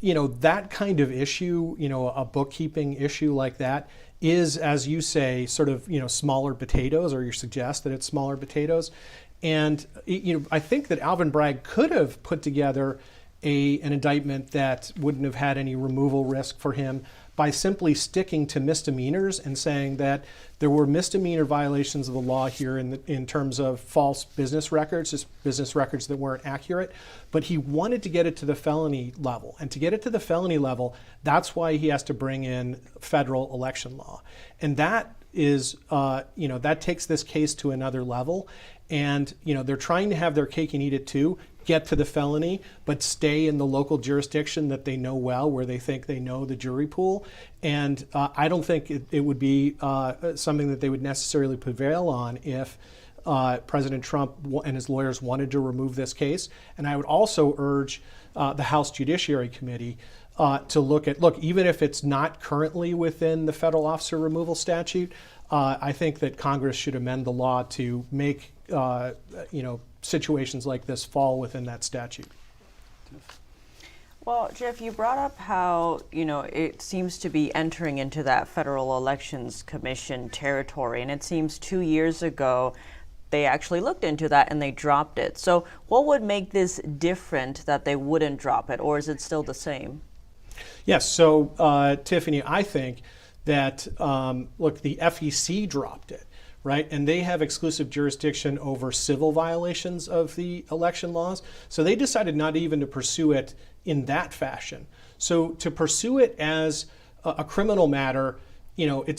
you know, that kind of issue, you know, a bookkeeping issue like that is, as you say, sort of, you know, smaller potatoes, or you suggest that it's smaller potatoes. And, you know, I think that Alvin Bragg could have put together an indictment that wouldn't have had any removal risk for him by simply sticking to misdemeanors and saying that there were misdemeanor violations of the law here in terms of false business records, just business records that weren't accurate. But he wanted to get it to the felony level. And to get it to the felony level, that's why he has to bring in federal election law. And that is, you know, that takes this case to another level. And, you know, they're trying to have their cake and eat it too, get to the felony, but stay in the local jurisdiction that they know well, where they think they know the jury pool. And I don't think it would be something that they would necessarily prevail on if President Trump and his lawyers wanted to remove this case. And I would also urge the House Judiciary Committee to look, even if it's not currently within the federal officer removal statute, I think that Congress should amend the law to make you know, situations like this fall within that statute. Well, Jeff, you brought up how, you know, it seems to be entering into that Federal Elections Commission territory, and it seems 2 years ago they actually looked into that and they dropped it. So what would make this different that they wouldn't drop it, or is it still the same? Yes, so Tiffany, I think that, look, the FEC dropped it, right? And they have exclusive jurisdiction over civil violations of the election laws. So they decided not even to pursue it in that fashion. So to pursue it as a criminal matter, you know, it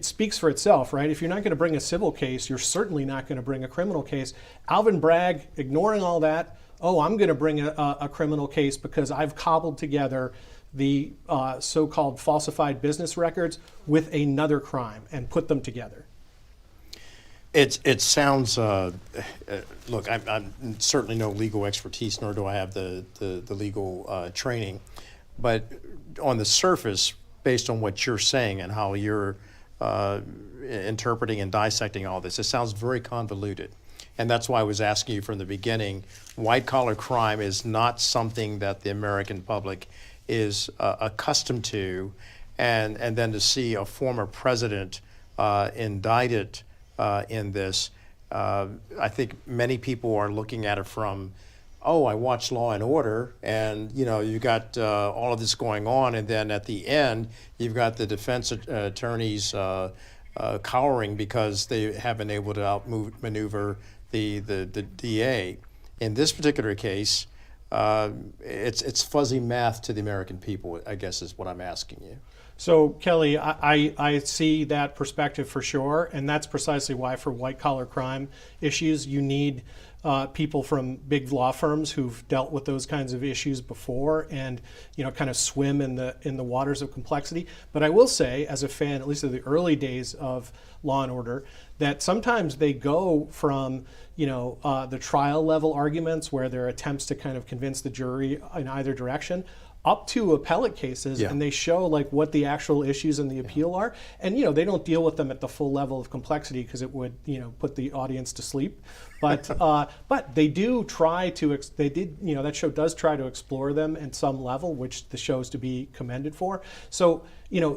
speaks for itself, right? If you're not going to bring a civil case, you're certainly not going to bring a criminal case. Alvin Bragg, ignoring all that, I'm going to bring a criminal case because I've cobbled together the so-called falsified business records with another crime and put them together. It sounds, look, I'm certainly no legal expertise, nor do I have the legal training, but on the surface, based on what you're saying and how you're interpreting and dissecting all this, it sounds very convoluted. And that's why I was asking you from the beginning, white-collar crime is not something that the American public is accustomed to, and then to see a former president indicted in this, I think many people are looking at it from, I watched Law and Order, and you know, you got all of this going on, and then at the end, you've got the defense attorneys cowering because they have been able to outmaneuver the DA. In this particular case, it's fuzzy math to the American people, I guess is what I'm asking you. So Kelly, I see that perspective for sure, and that's precisely why for white-collar crime issues, you need people from big law firms who've dealt with those kinds of issues before and, you know, kind of swim in the waters of complexity. But I will say, as a fan, at least of the early days of Law and Order, that sometimes they go from, you know, the trial level arguments where there are attempts to kind of convince the jury in either direction, up to appellate cases, and they show like what the actual issues in the appeal are. And, you know, they don't deal with them at the full level of complexity because it would, you know, put the audience to sleep. But they do try to, you know, that show does try to explore them at some level, which the show's to be commended for. So, you know,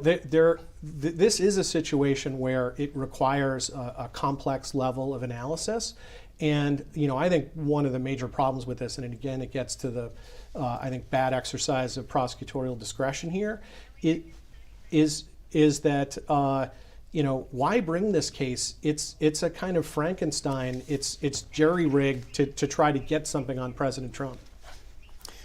this is a situation where it requires a complex level of analysis. And, you know, I think one of the major problems with this, and again, it gets to the, I think, bad exercise of prosecutorial discretion here, is that, you know, why bring this case? It's a kind of Frankenstein. It's jerry-rigged to try to get something on President Trump.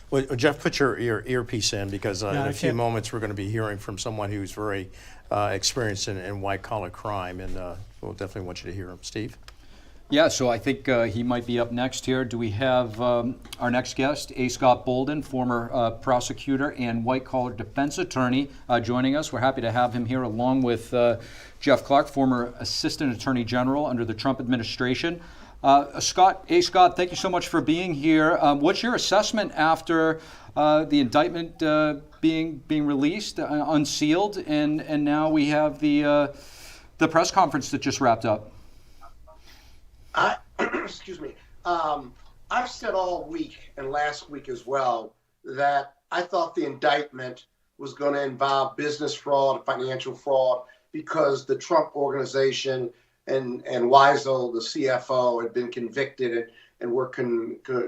Well, Jeff, put your earpiece in because in a few moments we're going to be hearing from someone who's very experienced in white-collar crime, and we'll definitely want you to hear him. Steve? Yeah, so I think he might be up next here. Do we have our next guest, A. Scott Bolden, former prosecutor and white-collar defense attorney, joining us? We're happy to have him here along with Jeff Clark, former assistant attorney general under the Trump administration. Scott, thank you so much for being here. What's your assessment after the indictment being released, unsealed, and now we have the press conference that just wrapped up. Excuse me. I've said all week and last week as well that I thought the indictment was going to involve business fraud, financial fraud, because the Trump organization and Weisel, the CFO, had been convicted and were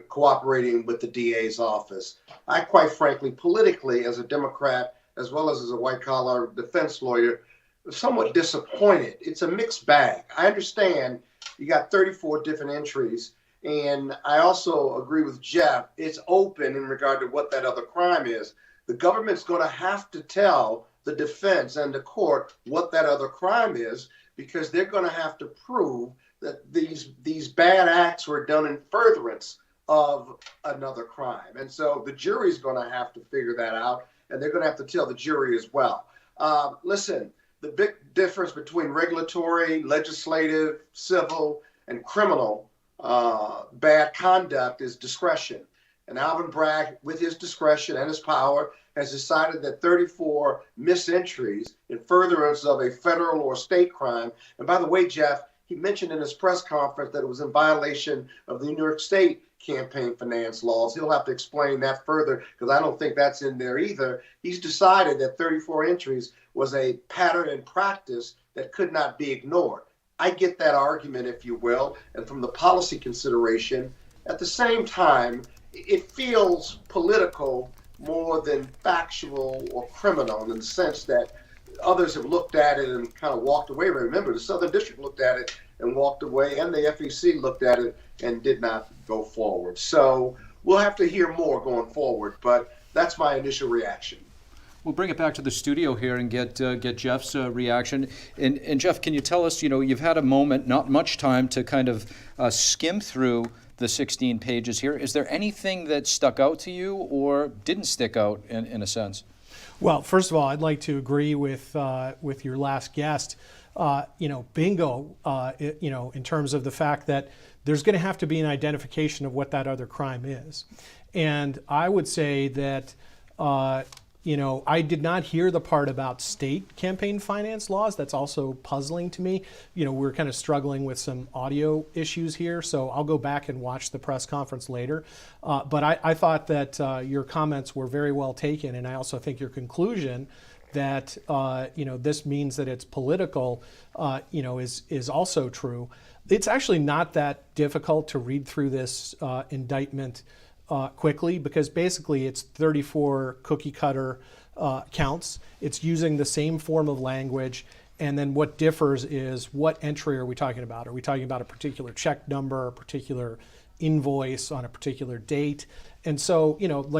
cooperating with the DA's office. I, quite frankly, politically, as a Democrat, as well as a white-collar defense lawyer, was somewhat disappointed. It's a mixed bag. I understand you got 34 different entries, and I also agree with Jeff. It's open in regard to what that other crime is. The government's going to have to tell the defense and the court what that other crime is, because they're going to have to prove that these bad acts were done in furtherance of another crime. And so the jury's going to have to figure that out, and they're going to have to tell the jury as well. Listen, the big difference between regulatory, legislative, civil, and criminal bad conduct is discretion. And Alvin Bragg, with his discretion and his power, has decided that 34 misentries in furtherance of a federal or state crime. And by the way, Jeff, he mentioned in his press conference that it was in violation of the New York State campaign finance laws. He'll have to explain that further, because I don't think that's in there either. He's decided that 34 entries was a pattern and practice that could not be ignored. I get that argument, if you will, and from the policy consideration. At the same time, it feels political more than factual or criminal, in the sense that others have looked at it and kind of walked away. Remember, the Southern District looked at it and walked away, and the FEC looked at it and did not go forward. So we'll have to hear more going forward, but that's my initial reaction. We'll bring it back to the studio here and get Jeff's reaction. And Jeff, can you tell us, you've had a moment, not much time, to kind of skim through the 16 pages here. Is there anything that stuck out to you or didn't stick out in a sense? Well, first of all, I'd like to agree with your last guest. Bingo. In terms of the fact that there's going to have to be an identification of what that other crime is, and I would say that I did not hear the part about state campaign finance laws. That's also puzzling to me. We're kind of struggling with some audio issues here, so I'll go back and watch the press conference later. But I thought that your comments were very well taken, and I also think your conclusion that this means that it's political, is also true. It's actually not that difficult to read through this indictment quickly, because basically it's 34 cookie cutter counts. It's using the same form of language, and then what differs is what entry are we talking about? Are we talking about a particular check number, a particular invoice on a particular date? And so,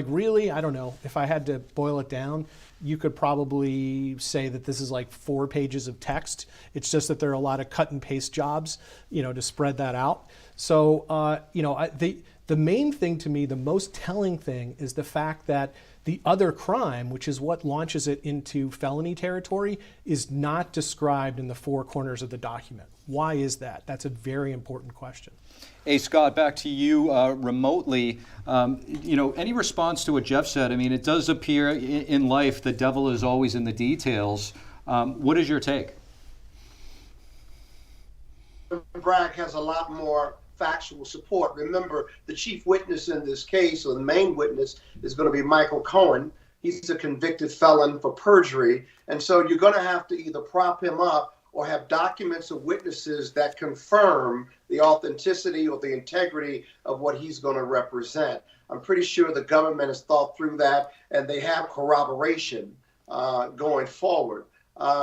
really, I don't know, if I had to boil it down, you could probably say that this is like 4 pages of text. It's just that there are a lot of cut and paste jobs, to spread that out. So, the main thing to me, the most telling thing, is the fact that the other crime, which is what launches it into felony territory, is not described in the 4 corners of the document. Why is that? That's a very important question. Hey, Scott, back to you remotely. Any response to what Jeff said? I mean, it does appear in life the devil is always in the details. What is your take? Bragg has a lot more factual support. Remember, the chief witness in this case, or the main witness, is going to be Michael Cohen. He's a convicted felon for perjury. And so you're going to have to either prop him up or have documents of witnesses that confirm the authenticity or the integrity of what he's going to represent. I'm pretty sure the government has thought through that, and they have corroboration going forward.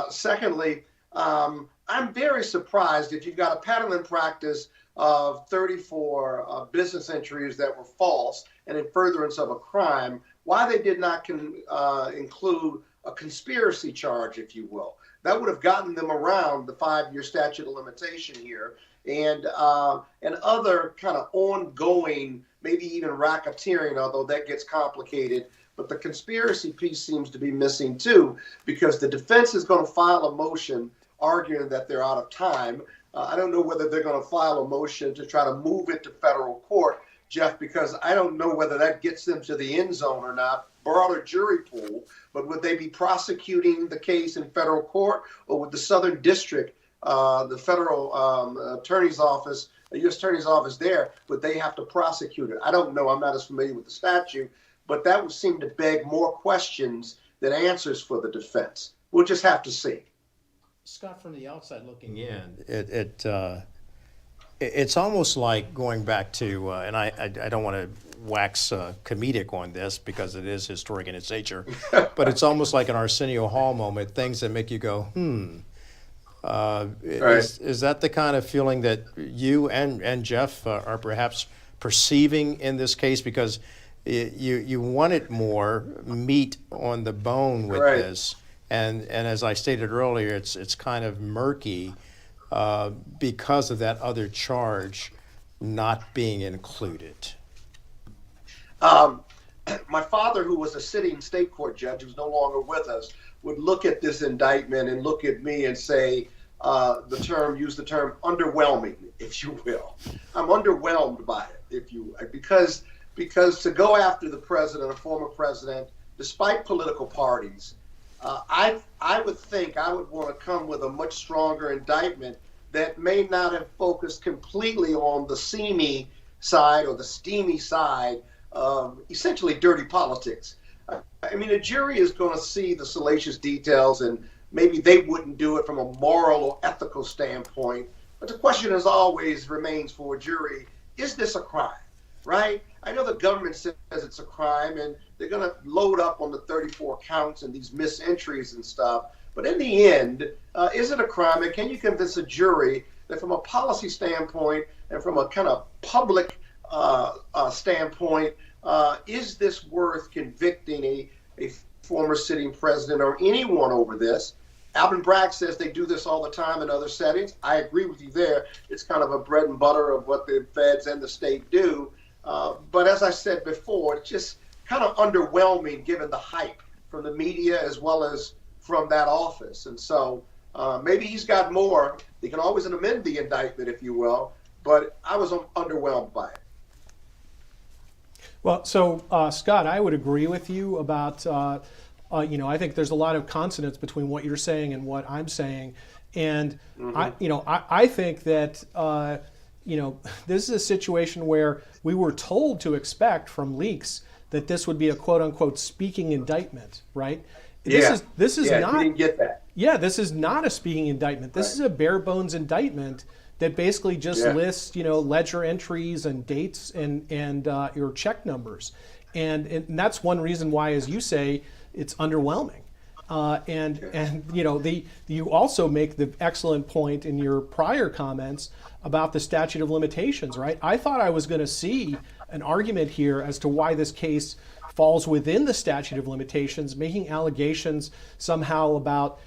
Secondly, I'm very surprised if you've got a pattern and practice of 34 business entries that were false and in furtherance of a crime, why they did not include a conspiracy charge, if you will. That would have gotten them around the 5-year statute of limitation here, and other kind of ongoing, maybe even racketeering, although that gets complicated. But the conspiracy piece seems to be missing too, because the defense is going to file a motion arguing that they're out of time. I don't know whether they're going to file a motion to try to move it to federal court, Jeff, because I don't know whether that gets them to the end zone or not. broader jury pool, but would they be prosecuting the case in federal court, or would the Southern District, the federal attorney's office, the U.S. Attorney's Office there, would they have to prosecute it? I don't know. I'm not as familiar with the statute, but that would seem to beg more questions than answers for the defense. We'll just have to see. Scott, from the outside looking in, it's almost like going back to, and I don't want to wax comedic on this because it is historic in its nature, but it's almost like an Arsenio Hall moment, things that make you go, Is that the kind of feeling that you and Jeff are perhaps perceiving in this case? Because you wanted more meat on the bone with this, and as I stated earlier, it's kind of murky because of that other charge not being included. My father, who was a sitting state court judge, who's no longer with us, would look at this indictment and look at me and say, use the term underwhelming, if you will. I'm underwhelmed by it, because to go after the president, a former president, despite political parties, I would think I would want to come with a much stronger indictment that may not have focused completely on the seamy side or the steamy side of essentially dirty politics. I mean, a jury is going to see the salacious details, and maybe they wouldn't do it from a moral or ethical standpoint. But the question as always remains for a jury, is this a crime, right? I know the government says it's a crime, and they're going to load up on the 34 counts and these misentries and stuff. But in the end, is it a crime? And can you convince a jury that from a policy standpoint and from a kind of public standpoint, is this worth convicting a former sitting president or anyone over this? Alvin Bragg says they do this all the time in other settings. I agree with you there. It's kind of a bread and butter of what the feds and the state do. But as I said before, it's just kind of underwhelming given the hype from the media as well as from that office. And so maybe he's got more. He can always amend the indictment, if you will. But I was underwhelmed by it. Well, so Scott, I would agree with you about, I think there's a lot of consonance between what you're saying and what I'm saying. And, I think that, this is a situation where we were told to expect from leaks that this would be a quote unquote speaking indictment, right? This is not, we didn't get that. Yeah, this is not a speaking indictment. This is a bare bones indictment that basically just lists, ledger entries and dates and your check numbers. And that's one reason why, as you say, it's underwhelming. You also make the excellent point in your prior comments about the statute of limitations, right? I thought I was going to see an argument here as to why this case falls within the statute of limitations, making allegations somehow about,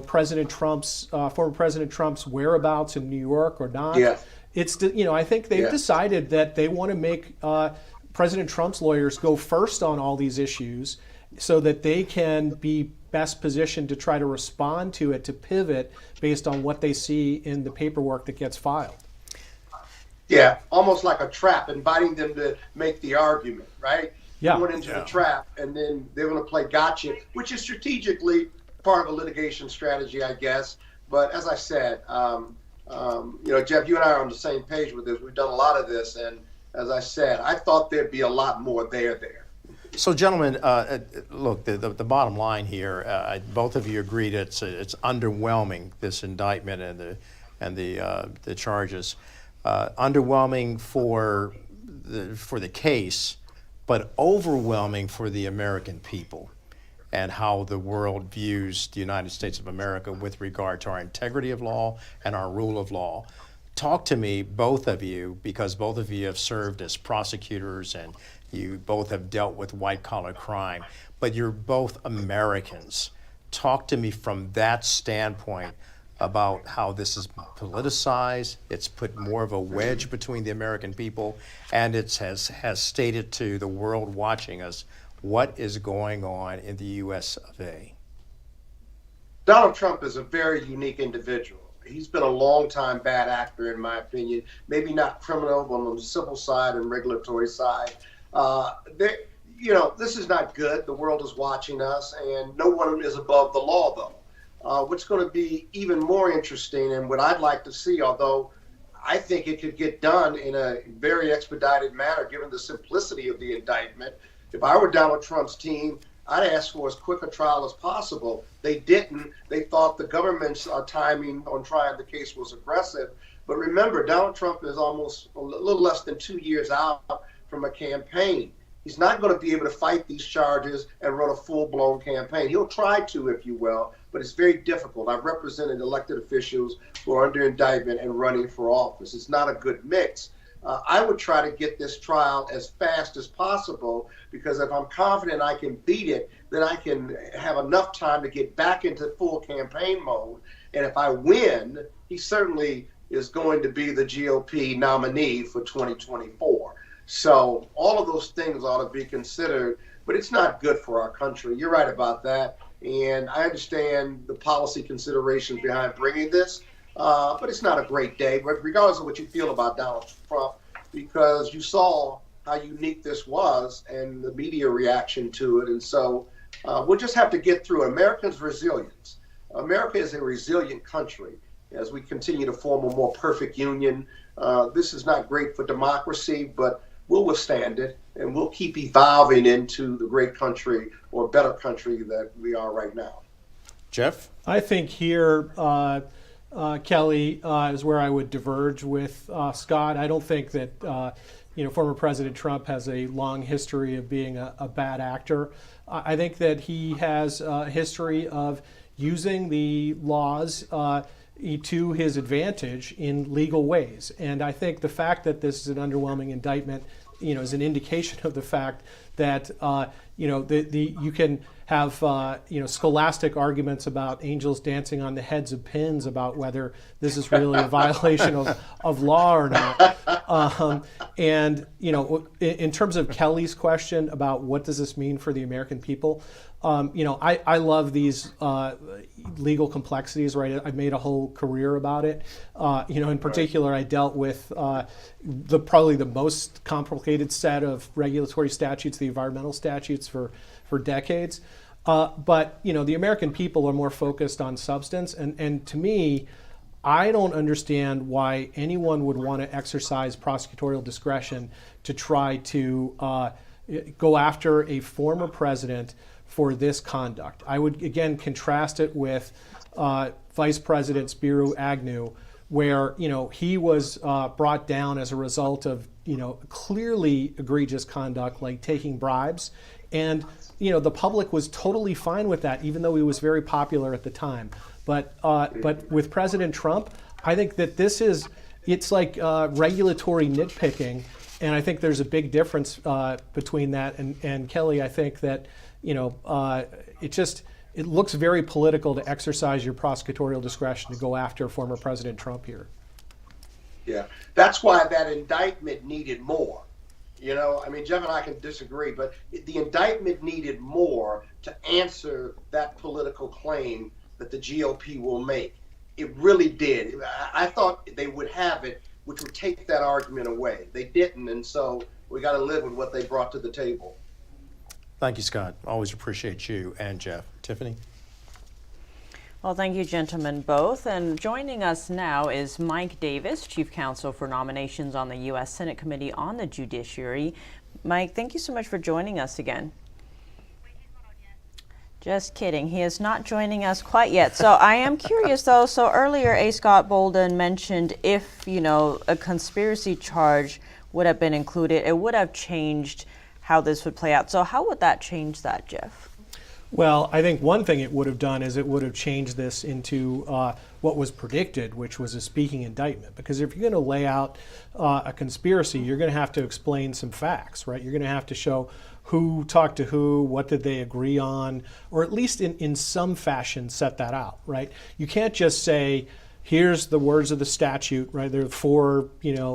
President Trump's, former President Trump's whereabouts in New York or not. Yeah. It's, I think they've decided that they want to make President Trump's lawyers go first on all these issues so that they can be best positioned to try to respond to it, to pivot based on what they see in the paperwork that gets filed. Yeah, almost like a trap, inviting them to make the argument, right? Yeah. Going into the trap, and then they're going to play gotcha, which is strategically part of a litigation strategy, I guess. But as I said, Jeff, you and I are on the same page with this. We've done a lot of this, and as I said, I thought there'd be a lot more there. So, gentlemen, look, the bottom line here, both of you agreed it's underwhelming, this indictment and the charges. Underwhelming for the case, but overwhelming for the American people and how the world views the United States of America with regard to our integrity of law and our rule of law. Talk to me, both of you, because both of you have served as prosecutors and you both have dealt with white-collar crime, but you're both Americans. Talk to me from that standpoint about how this is politicized, it's put more of a wedge between the American people, and it has stated to the world watching us what is going on in the U.S. of A. Donald Trump is a very unique individual. He's been a long-time bad actor, in my opinion. Maybe not criminal, but on the civil side and regulatory side. this is not good. The world is watching us, and no one is above the law, though. What's going to be even more interesting, and what I'd like to see, although I think it could get done in a very expedited manner, given the simplicity of the indictment. If I were Donald Trump's team, I'd ask for as quick a trial as possible. They didn't. They thought the government's timing on trying the case was aggressive. But remember, Donald Trump is almost a little less than 2 years out from a campaign. He's not going to be able to fight these charges and run a full-blown campaign. He'll try to, if you will, but it's very difficult. I've represented elected officials who are under indictment and running for office. It's not a good mix. I would try to get this trial as fast as possible, because if I'm confident I can beat it, then I can have enough time to get back into full campaign mode. And if I win, he certainly is going to be the GOP nominee for 2024. So all of those things ought to be considered, but it's not good for our country. You're right about that. And I understand the policy considerations behind bringing this, but it's not a great day, regardless of what you feel about Donald Trump, because you saw how unique this was and the media reaction to it. And so we'll just have to get through it. Americans' resilience. America is a resilient country as we continue to form a more perfect union. This is not great for democracy, but we'll withstand it, and we'll keep evolving into the great country or better country that we are right now. Jeff? I think here, Kelly, is where I would diverge with Scott. I don't think that former President Trump has a long history of being a bad actor. I think that he has a history of using the laws to his advantage in legal ways. And I think the fact that this is an underwhelming indictment, is an indication of the fact that, you can have, scholastic arguments about angels dancing on the heads of pins about whether this is really a violation of law or not. And, in terms of Kelly's question about what does this mean for the American people, I love these legal complexities, right? I've made a whole career about it. In particular, I dealt with probably the most complicated set of regulatory statutes, the environmental statutes, for decades. But the American people are more focused on substance, and to me, I don't understand why anyone would want to exercise prosecutorial discretion to try to go after a former president for this conduct. I would again contrast it with Vice President Spiro Agnew, where he was brought down as a result of clearly egregious conduct like taking bribes, and the public was totally fine with that, even though he was very popular at the time. But with President Trump, I think that it's like regulatory nitpicking, and I think there's a big difference between that and Kelly. I think that it looks very political to exercise your prosecutorial discretion to go after former President Trump here. Yeah, that's why that indictment needed more. Jeff and I can disagree, but the indictment needed more to answer that political claim that the GOP will make. It really did. I thought they would have it, which would take that argument away. They didn't, and so we got to live with what they brought to the table. Thank you, Scott. Always appreciate you and Jeff. Tiffany? Well, thank you, gentlemen, both. And joining us now is Mike Davis, Chief Counsel for Nominations on the U.S. Senate Committee on the Judiciary. Mike, thank you so much for joining us again. Just kidding. He is not joining us quite yet. So I am curious, though. So earlier, A. Scott Bolden mentioned if, a conspiracy charge would have been included, it would have changed how this would play out. So how would that change that, Jeff? Well, I think one thing it would have done is it would have changed this into what was predicted, which was a speaking indictment. Because if you're going to lay out a conspiracy, you're going to have to explain some facts, right? You're going to have to show who talked to who, what did they agree on, or at least in some fashion set that out, right? You can't just say, here's the words of the statute, right? There are 4,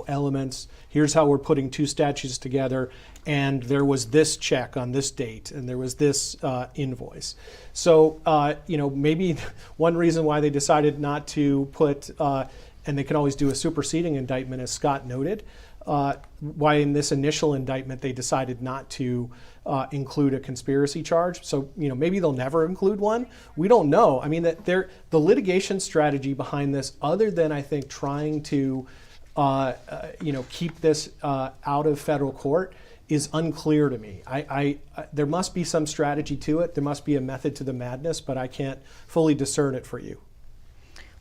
elements. Here's how we're putting 2 statutes together, and there was this check on this date, and there was this invoice. So, maybe one reason why they decided not to put, and they can always do a superseding indictment, as Scott noted, why in this initial indictment they decided not to include a conspiracy charge. So maybe they'll never include one. We don't know. I mean, the litigation strategy behind this, other than I think trying to keep this out of federal court, is unclear to me. There must be some strategy to it. There must be a method to the madness, but I can't fully discern it for you.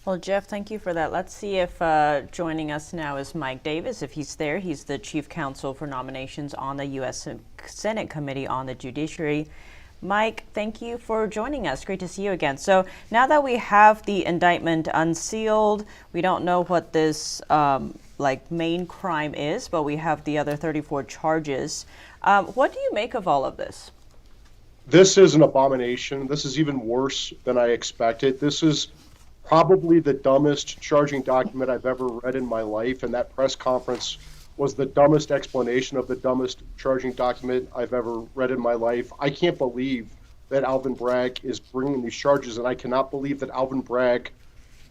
Well, Jeff, thank you for that. Let's see if joining us now is Mike Davis. If he's there, he's the Chief Counsel for Nominations on the U.S. Senate Committee on the Judiciary. Mike, thank you for joining us. Great to see you again. So now that we have the indictment unsealed, we don't know what this main crime is, but we have the other 34 charges. What do you make of all of this? This is an abomination. This is even worse than I expected. This is probably the dumbest charging document I've ever read in my life, and that press conference was the dumbest explanation of the dumbest charging document I've ever read in my life. I can't believe that Alvin Bragg is bringing these charges, and I cannot believe that Alvin Bragg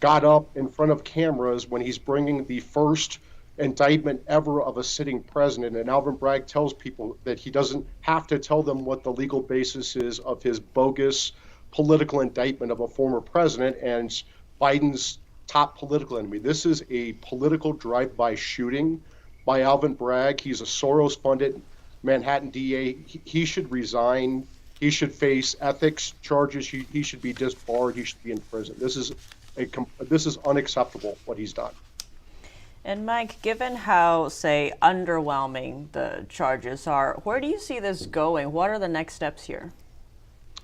got up in front of cameras when he's bringing the first indictment ever of a sitting president. And Alvin Bragg tells people that he doesn't have to tell them what the legal basis is of his bogus political indictment of a former president and Biden's top political enemy. This is a political drive-by shooting by Alvin Bragg. He's a Soros-funded Manhattan DA. He should resign. He should face ethics charges. He should be disbarred. He should be in prison. This is unacceptable what he's done. And Mike, given how, say, underwhelming the charges are, where do you see this going? What are the next steps here?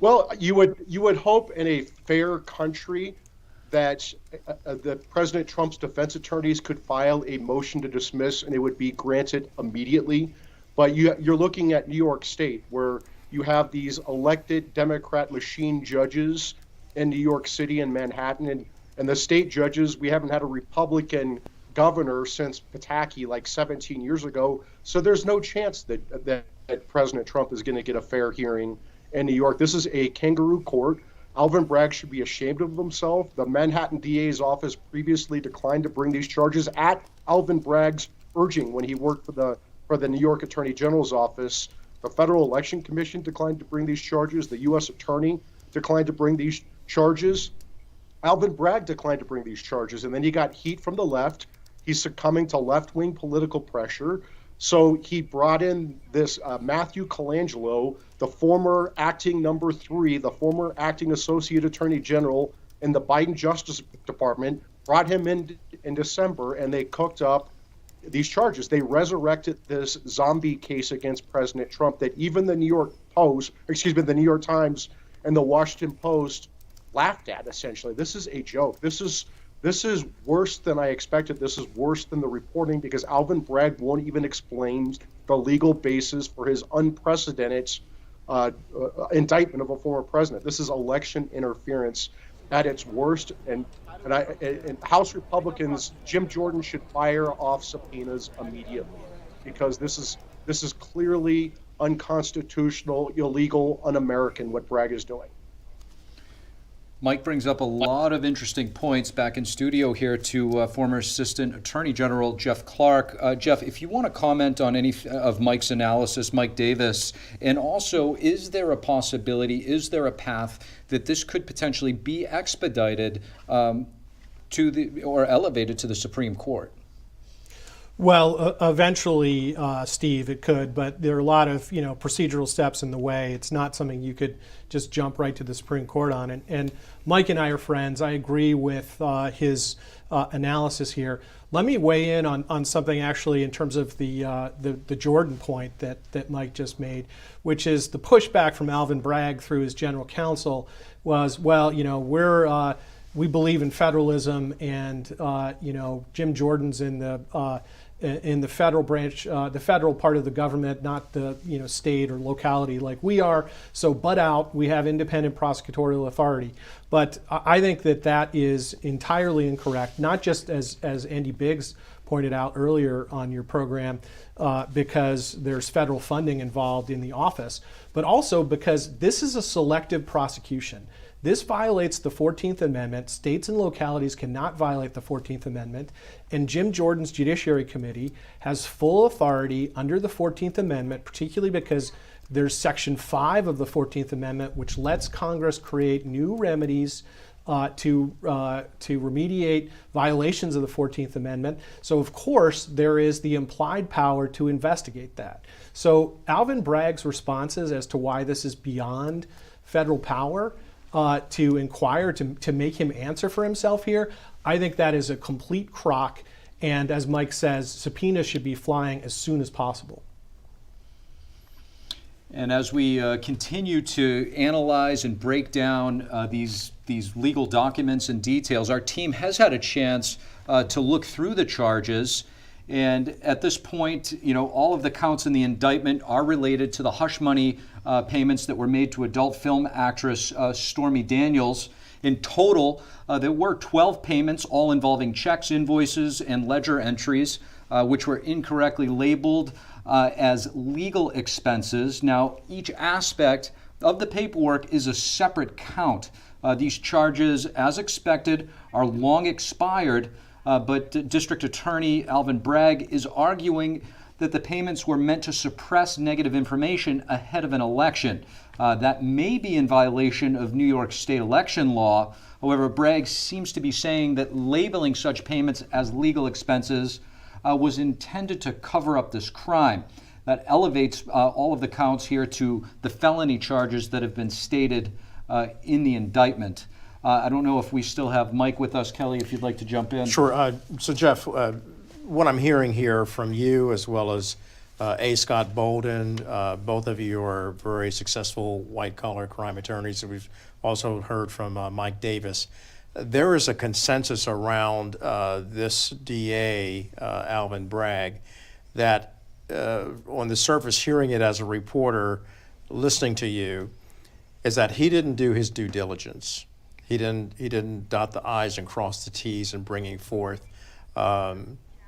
Well, you would hope in a fair country that President Trump's defense attorneys could file a motion to dismiss and it would be granted immediately. But you're looking at New York State, where you have these elected Democrat machine judges in New York City and Manhattan, and the state judges, we haven't had a Republican governor since Pataki like 17 years ago. So there's no chance that President Trump is going to get a fair hearing in New York. This is a kangaroo court. Alvin Bragg should be ashamed of himself. The Manhattan DA's office previously declined to bring these charges at Alvin Bragg's urging when he worked for the New York Attorney General's office. The Federal Election Commission declined to bring these charges. The U.S. Attorney declined to bring these charges. Alvin Bragg declined to bring these charges. And then he got heat from the left. He's succumbing to left-wing political pressure. So he brought in this Matthew Colangelo, the former acting number 3, the former acting associate attorney general in the Biden Justice Department, brought him in December, and they cooked up these charges. They resurrected this zombie case against President Trump that even the New York Times and the Washington Post laughed at, essentially. This is a joke. This is worse than I expected. This is worse than the reporting, because Alvin Bragg won't even explain the legal basis for his unprecedented indictment of a former president. This is election interference at its worst. And House Republicans, Jim Jordan should fire off subpoenas immediately, because this is clearly unconstitutional, illegal, un-American what Bragg is doing. Mike brings up a lot of interesting points back in studio here to former Assistant Attorney General Jeff Clark. Jeff, if you want to comment on any of Mike's analysis, Mike Davis, and also, is there a possibility, is there a path that this could potentially be expedited or elevated to the Supreme Court? Well, eventually, Steve, it could, but there are a lot of procedural steps in the way. It's not something you could just jump right to the Supreme Court on. And Mike and I are friends. I agree with his analysis here. Let me weigh in on something actually in terms of the Jordan point that Mike just made, which is the pushback from Alvin Bragg through his general counsel was, well, we believe in federalism, and Jim Jordan's in the federal branch, the federal part of the government, not the state or locality like we are. So butt out. We have independent prosecutorial authority. But I think that is entirely incorrect. Not just as Andy Biggs pointed out earlier on your program, because there's federal funding involved in the office, but also because this is a selective prosecution. This violates the 14th Amendment. States and localities cannot violate the 14th Amendment. And Jim Jordan's Judiciary Committee has full authority under the 14th Amendment, particularly because there's Section 5 of the 14th Amendment, which lets Congress create new remedies to remediate violations of the 14th Amendment. So of course there is the implied power to investigate that. So Alvin Bragg's responses as to why this is beyond federal power to inquire, to make him answer for himself here, I think that is a complete crock. And as Mike says, subpoenas should be flying as soon as possible. And as we continue to analyze and break down these legal documents and details, our team has had a chance to look through the charges. And at this point, all of the counts in the indictment are related to the hush money payments that were made to adult film actress Stormy Daniels. In total, there were 12 payments, all involving checks, invoices, and ledger entries, which were incorrectly labeled as legal expenses. Now, each aspect of the paperwork is a separate count. These charges, as expected, are long expired, but District Attorney Alvin Bragg is arguing that the payments were meant to suppress negative information ahead of an election. That may be in violation of New York state election law. However, Bragg seems to be saying that labeling such payments as legal expenses was intended to cover up this crime. That elevates all of the counts here to the felony charges that have been stated in the indictment. I don't know if we still have Mike with us. Kelly, if you'd like to jump in. Sure. So Jeff, what I'm hearing here from you as well as A. Scott Bolden, both of you are very successful white-collar crime attorneys. We've also heard from Mike Davis. There is a consensus around this DA, Alvin Bragg, that on the surface, hearing it as a reporter, listening to you, is that he didn't do his due diligence. He didn't dot the I's and cross the T's in bringing forth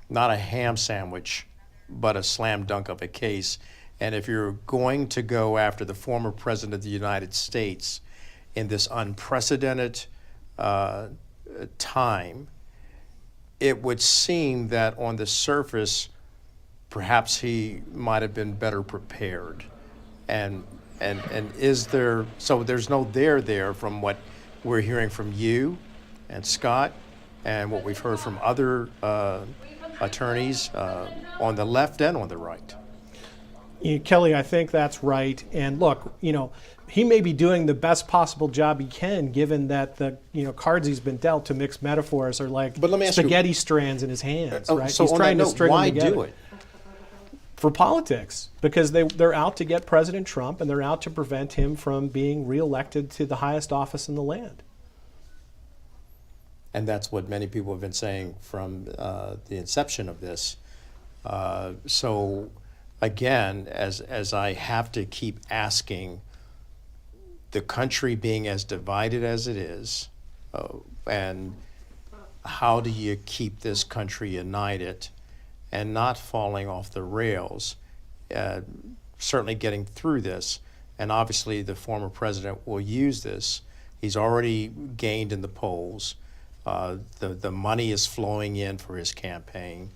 not a ham sandwich, but a slam dunk of a case. And if you're going to go after the former president of the United States in this unprecedented time, it would seem that on the surface, perhaps he might have been better prepared. And is there, so there's no there from what we're hearing from you and Scott and what we've heard from other attorneys on the left and on the right. Kelly, I think that's right. And look, he may be doing the best possible job he can, given that the cards he's been dealt, to mix metaphors, are like spaghetti strands in his hands. Right? So he's trying to string them together. Why do it? For politics, because they're out to get President Trump, and they're out to prevent him from being reelected to the highest office in the land. And that's what many people have been saying from the inception of this. So again, as I have to keep asking, the country being as divided as it is, and how do you keep this country united and not falling off the rails, certainly getting through this. And obviously the former president will use this. He's already gained in the polls. The money is flowing in for his campaign.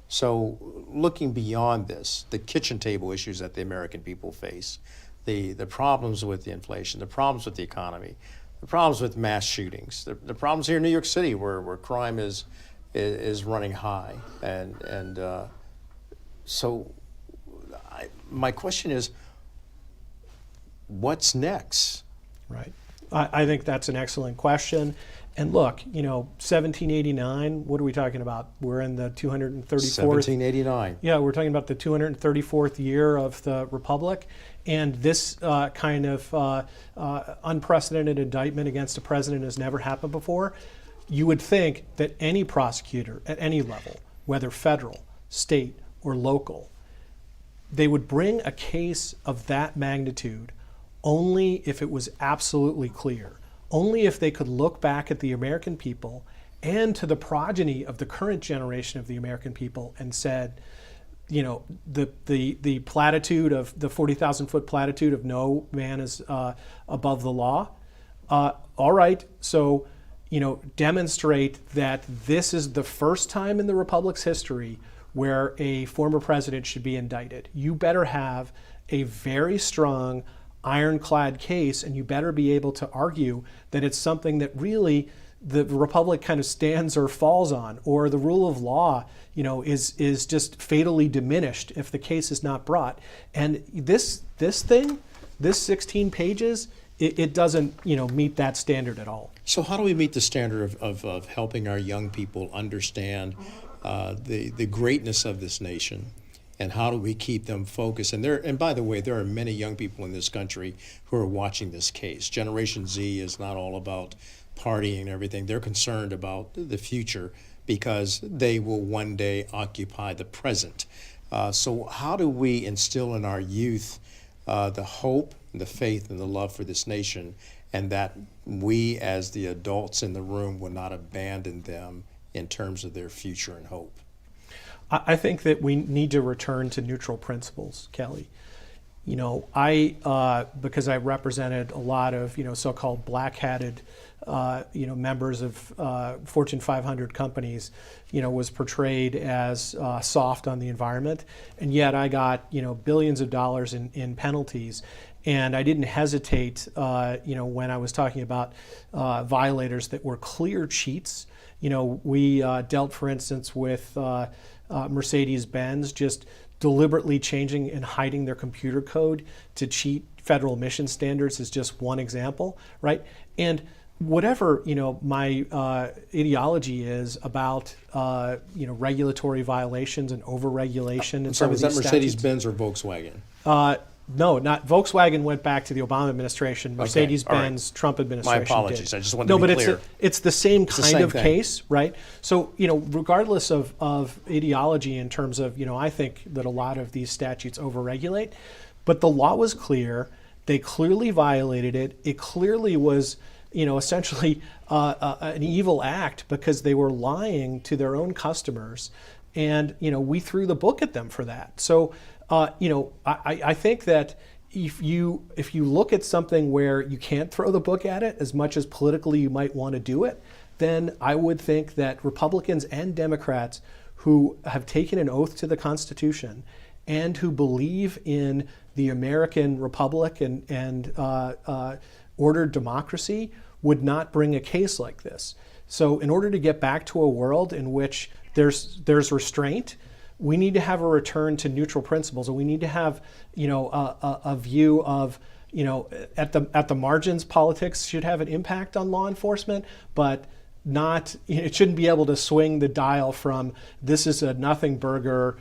So looking beyond this, the kitchen table issues that the American people face, the problems with the inflation, the problems with the economy, the problems with mass shootings, the problems here in New York City where crime is running high. And so my question is, what's next? Right. I think that's an excellent question. And look, 1789, what are we talking about? We're in the 234th. 1789. Yeah, we're talking about the 234th year of the Republic. And this kind of unprecedented indictment against a president has never happened before. You would think that any prosecutor at any level, whether federal, state, or local, they would bring a case of that magnitude only if it was absolutely clear, only if they could look back at the American people and to the progeny of the current generation of the American people and said, the platitude of the 40,000-foot platitude of no man is above the law, all right, so, demonstrate that this is the first time in the Republic's history where a former president should be indicted. You better have a very strong, ironclad case, and you better be able to argue that it's something that really the Republic kind of stands or falls on, or the rule of law, is just fatally diminished if the case is not brought. And this 16 pages, it doesn't, meet that standard at all. So how do we meet the standard of helping our young people understand the greatness of this nation, and how do we keep them focused? And by the way, there are many young people in this country who are watching this case. Generation Z is not all about partying and everything. They're concerned about the future because they will one day occupy the present. So how do we instill in our youth the hope, the faith, and the love for this nation, and that we as the adults in the room will not abandon them in terms of their future and hope? I think that we need to return to neutral principles, Kelly. Because I represented a lot of, so-called black-hatted, members of Fortune 500 companies, was portrayed as soft on the environment. And yet I got, billions of dollars in penalties. And I didn't hesitate, when I was talking about violators that were clear cheats. We dealt, for instance, with Mercedes-Benz just deliberately changing and hiding their computer code to cheat federal emission standards is just one example, right? And whatever, my ideology is about, regulatory violations and overregulation. I'm sorry, was that Mercedes-Benz or Volkswagen? No, not Volkswagen. Went back to the Obama administration. Mercedes-Benz, right. Trump administration. My apologies. Did. I just wanted to be clear. It's the same kind of thing. case, right? So, regardless of ideology in terms of, I think that a lot of these statutes overregulate, but the law was clear. They clearly violated it. It clearly was, essentially an evil act because they were lying to their own customers, and we threw the book at them for that. So. I think that if you look at something where you can't throw the book at it as much as politically you might want to do it, then I would think that Republicans and Democrats who have taken an oath to the Constitution and who believe in the American Republic and ordered democracy would not bring a case like this. So in order to get back to a world in which there's restraint, we need to have a return to neutral principles, and we need to have, a view of, at the margins, politics should have an impact on law enforcement, but not. It shouldn't be able to swing the dial from this is a nothing burger,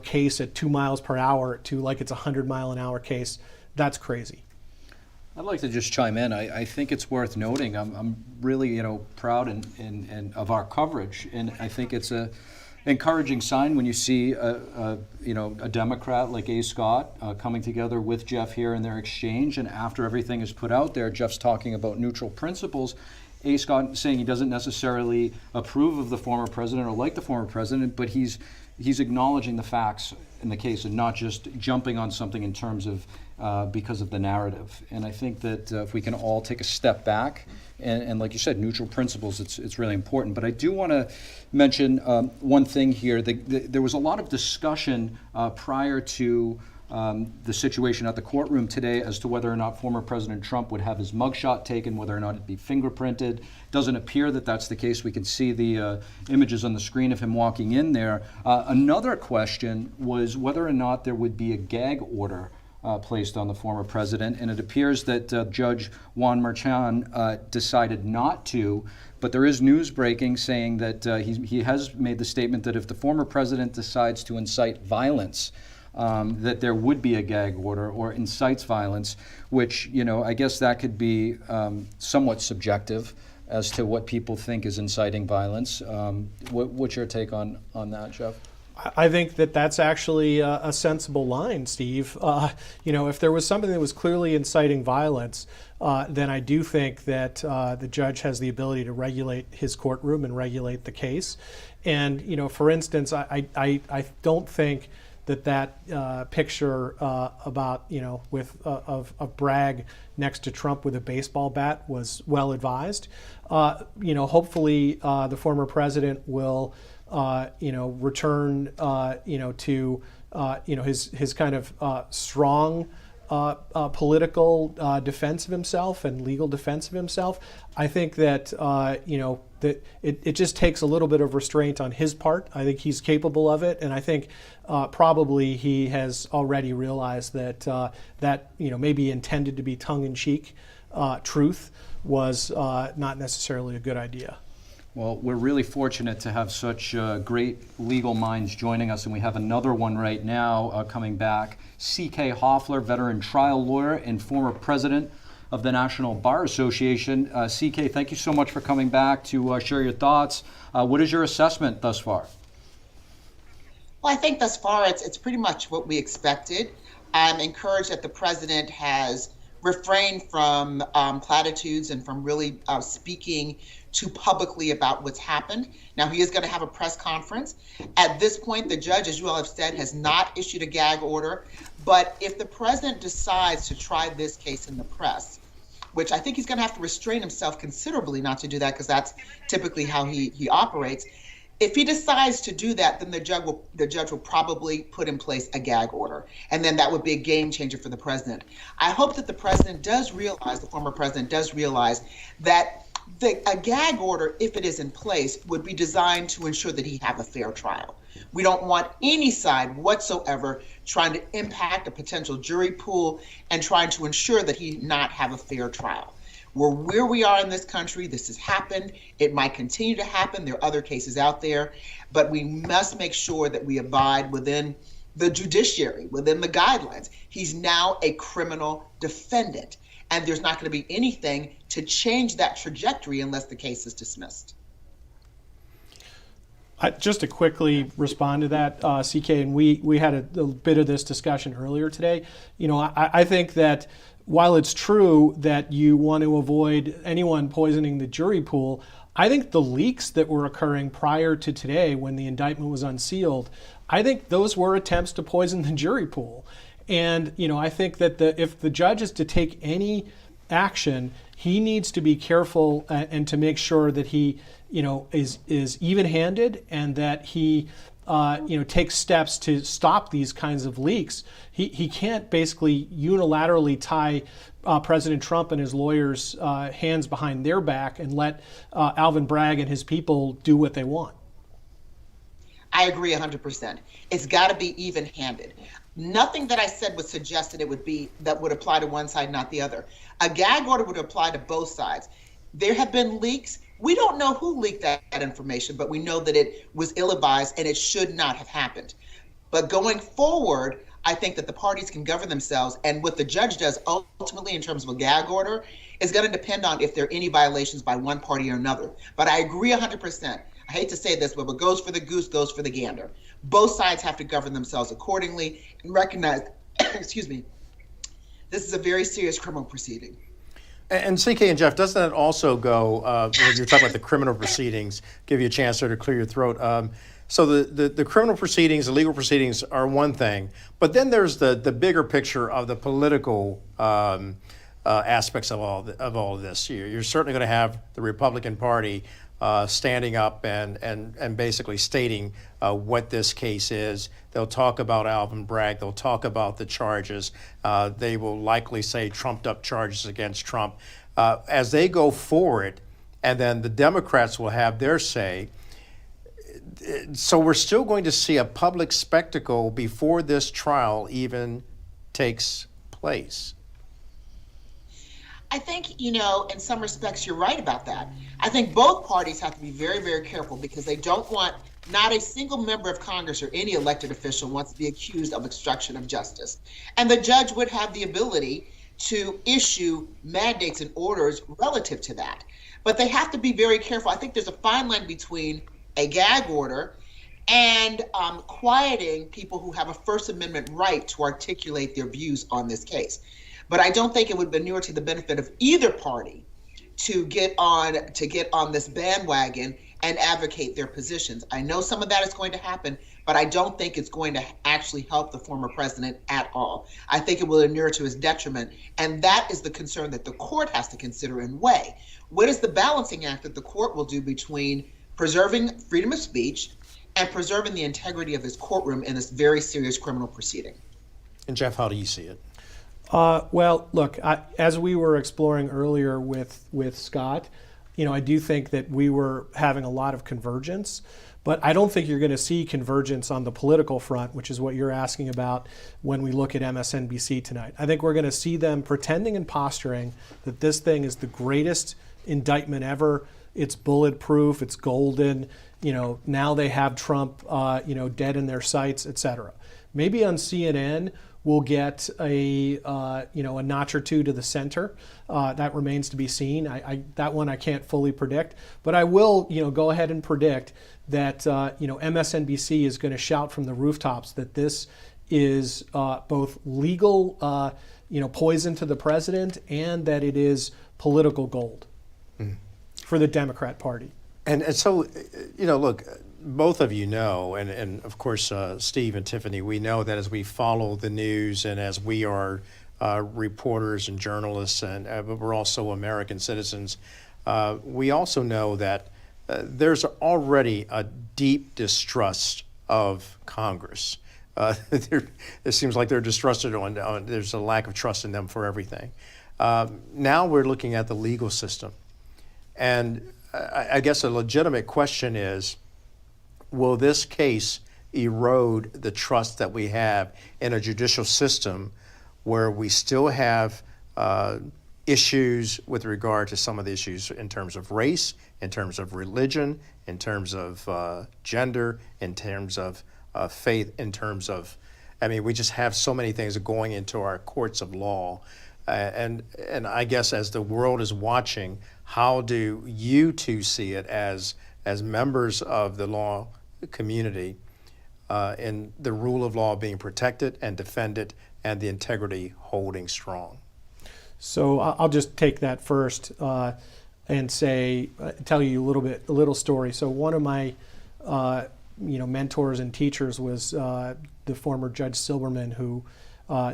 case at 2 miles per hour to like it's a 100-mile-an-hour case. That's crazy. I'd like to just chime in. I think it's worth noting. I'm really, proud and of our coverage, and I think it's a encouraging sign when you see a Democrat like A. Scott coming together with Jeff here in their exchange, and after everything is put out there, Jeff's talking about neutral principles. A. Scott saying he doesn't necessarily approve of the former president or like the former president, but he's acknowledging the facts in the case and not just jumping on something in terms of because of the narrative. And I think that if we can all take a step back and like you said, neutral principles, it's really important. But I do want to mention one thing here. There was a lot of discussion prior to the situation at the courtroom today as to whether or not former President Trump would have his mugshot taken, whether or not it'd be fingerprinted. Doesn't appear that that's the case. We can see the images on the screen of him walking in there. Another question was whether or not there would be a gag order placed on the former president, and it appears that Judge Juan Merchan decided not to, but there is news breaking saying that he has made the statement that if the former president decides to incite violence, that there would be a gag order or incites violence, which, I guess that could be somewhat subjective as to what people think is inciting violence. What's your take on that, Jeff? I think that that's actually a sensible line, Steve. If there was something that was clearly inciting violence, then I do think that the judge has the ability to regulate his courtroom and regulate the case. And, for instance, I don't think that picture about, with of Bragg next to Trump with a baseball bat was well advised. Hopefully the former president will return to his kind of strong political defense of himself and legal defense of himself. I think that that it just takes a little bit of restraint on his part. I think he's capable of it, and I think probably he has already realized that that maybe intended to be tongue-in-cheek truth was not necessarily a good idea. Well, we're really fortunate to have such great legal minds joining us, and we have another one right now coming back. C.K. Hoffler, veteran trial lawyer and former president of the National Bar Association. C.K., thank you so much for coming back to share your thoughts. What is your assessment thus far? Well, I think thus far it's pretty much what we expected. I'm encouraged that the president has refrained from platitudes and from really speaking too publicly about what's happened. Now, he is going to have a press conference. At this point, the judge, as you all have said, has not issued a gag order. But if the president decides to try this case in the press, which I think he's going to have to restrain himself considerably not to do that, because that's typically how he operates. If he decides to do that, then the judge will probably put in place a gag order. And then that would be a game changer for the president. I hope that the president does realize, the former president does realize, that a gag order, if it is in place, would be designed to ensure that he have a fair trial. We don't want any side whatsoever trying to impact a potential jury pool and trying to ensure that he not have a fair trial. We're where we are in this country. This has happened. It might continue to happen. There are other cases out there, but we must make sure that we abide within the judiciary, within the guidelines. He's now a criminal defendant, and there's not going to be anything to change that trajectory unless the case is dismissed. Just to quickly respond to that, CK, and we had a bit of this discussion earlier today. I think that while it's true that you want to avoid anyone poisoning the jury pool, I think the leaks that were occurring prior to today when the indictment was unsealed, I think those were attempts to poison the jury pool. And I think that if the judge is to take any action, he needs to be careful and to make sure that he is even-handed and that he takes steps to stop these kinds of leaks. He can't basically unilaterally tie President Trump and his lawyers' hands behind their back and let Alvin Bragg and his people do what they want. I agree 100%. It's got to be even-handed. Nothing that I said would suggest that that would apply to one side, not the other. A gag order would apply to both sides. There have been leaks. We don't know who leaked that information, but we know that it was ill-advised and it should not have happened. But going forward, I think that the parties can govern themselves, and what the judge does ultimately in terms of a gag order is going to depend on if there are any violations by one party or another. But I agree 100%. I hate to say this, but what goes for the goose goes for the gander. Both sides have to govern themselves accordingly and recognize, excuse me, this is a very serious criminal proceeding. And CK and Jeff, doesn't that also go, when you're talking about the criminal proceedings, give you a chance there to clear your throat. So the criminal proceedings, the legal proceedings are one thing, but then there's the bigger picture of the political aspects of all of this. You're certainly going to have the Republican Party standing up and basically stating what this case is. They'll talk about Alvin Bragg. They'll talk about the charges. They will likely say trumped up charges against Trump. As they go forward, and then the Democrats will have their say. So we're still going to see a public spectacle before this trial even takes place. I think, in some respects, you're right about that. I think both parties have to be very, very careful because they don't want, not a single member of Congress or any elected official wants to be accused of obstruction of justice. And the judge would have the ability to issue mandates and orders relative to that. But they have to be very careful. I think there's a fine line between a gag order and quieting people who have a First Amendment right to articulate their views on this case. But I don't think it would inure to the benefit of either party to get on this bandwagon and advocate their positions. I know some of that is going to happen, but I don't think it's going to actually help the former president at all. I think it will inure to his detriment, and that is the concern that the court has to consider and weigh. What is the balancing act that the court will do between preserving freedom of speech and preserving the integrity of his courtroom in this very serious criminal proceeding? And Jeff, how do you see it? Well, look, as we were exploring earlier with Scott, I do think that we were having a lot of convergence, but I don't think you're going to see convergence on the political front, which is what you're asking about when we look at MSNBC tonight. I think we're going to see them pretending and posturing that this thing is the greatest indictment ever. It's bulletproof, it's golden. Now they have Trump, dead in their sights, etc. Maybe on CNN we'll get a notch or two to the center. That remains to be seen. That one I can't fully predict, but I will go ahead and predict that MSNBC is going to shout from the rooftops that this is both legal poison to the president and that it is political gold for the Democrat Party. And so, look, both of you know, and of course, Steve and Tiffany, we know that as we follow the news and as we are reporters and journalists, and but we're also American citizens, we also know that there's already a deep distrust of Congress. It seems like they're distrusted there's a lack of trust in them for everything. Now we're looking at the legal system. And I guess a legitimate question is, will this case erode the trust that we have in a judicial system where we still have issues with regard to some of the issues in terms of race, in terms of religion, in terms of gender, in terms of faith, in terms of, we just have so many things going into our courts of law. And I guess as the world is watching, how do you two see it as members of the law community in the rule of law being protected and defended and the integrity holding strong? So I'll just take that first and tell you a little story. So one of my mentors and teachers was the former Judge Silberman, who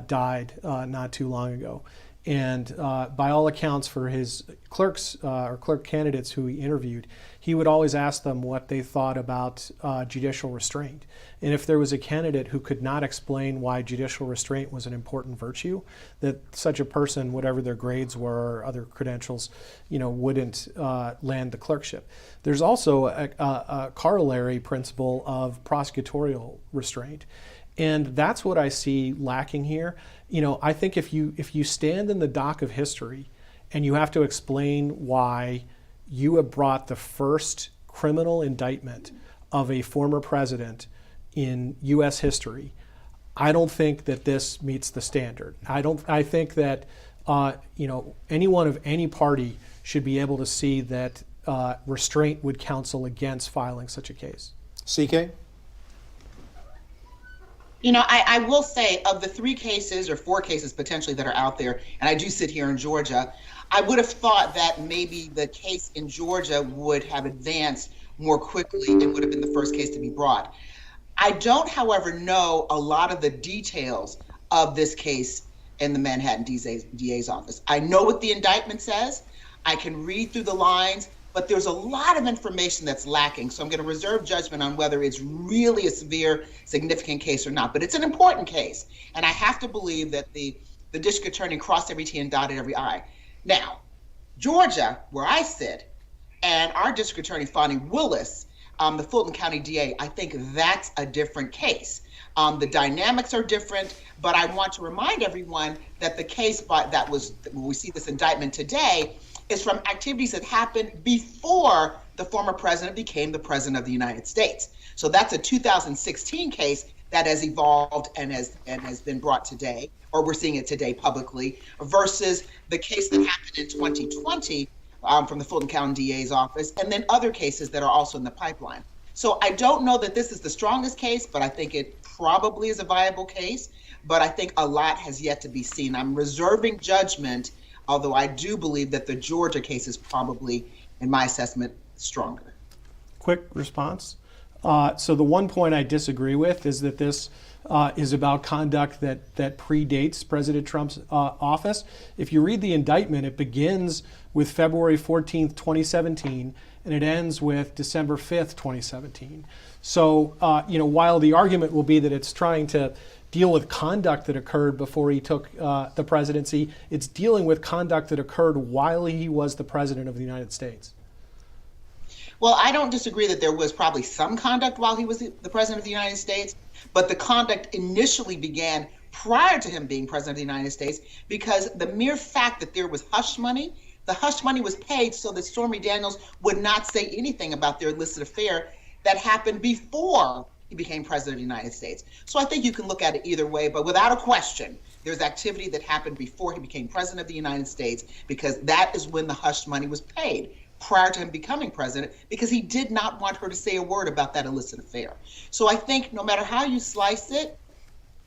died not too long ago. And by all accounts, for his clerks or clerk candidates who he interviewed, he would always ask them what they thought about judicial restraint. And if there was a candidate who could not explain why judicial restraint was an important virtue, that such a person, whatever their grades were or other credentials, wouldn't land the clerkship. There's also a corollary principle of prosecutorial restraint. And that's what I see lacking here. I think if you stand in the dock of history and you have to explain why you have brought the first criminal indictment of a former president in U.S. history, I don't think that this meets the standard. I think that anyone of any party should be able to see that restraint would counsel against filing such a case. CK? I will say, of the 3 cases or 4 cases potentially that are out there, and I do sit here in Georgia, I would have thought that maybe the case in Georgia would have advanced more quickly and would have been the first case to be brought. I don't, however, know a lot of the details of this case in the Manhattan DA's office. I know what the indictment says. I can read through the lines, but there's a lot of information that's lacking. So I'm going to reserve judgment on whether it's really a severe, significant case or not. But it's an important case. And I have to believe that the district attorney crossed every T and dotted every I. Now, Georgia, where I sit, and our district attorney, Fonnie Willis, the Fulton County DA, I think that's a different case. The dynamics are different, but I want to remind everyone that the case we see this indictment today, is from activities that happened before the former president became the president of the United States. So that's a 2016 case that has evolved and has been brought today, or we're seeing it today publicly, versus the case that happened in 2020 from the Fulton County DA's office, and then other cases that are also in the pipeline. So I don't know that this is the strongest case, but I think it probably is a viable case. But I think a lot has yet to be seen. I'm reserving judgment, although I do believe that the Georgia case is probably, in my assessment, stronger. quick response. So the one point I disagree with is that this is about conduct that predates President Trump's office. If you read the indictment, it begins with February 14th, 2017, and it ends with December 5th, 2017. So, while the argument will be that it's trying to deal with conduct that occurred before he took the presidency, it's dealing with conduct that occurred while he was the president of the United States. Well, I don't disagree that there was probably some conduct while he was the president of the United States, but the conduct initially began prior to him being president of the United States, because the mere fact that there was hush money, the hush money was paid so that Stormy Daniels would not say anything about their illicit affair that happened before he became president of the United States. So I think you can look at it either way, but without a question, there's activity that happened before he became president of the United States, because that is when the hush money was paid, prior to him becoming president, because he did not want her to say a word about that illicit affair. So I think no matter how you slice it,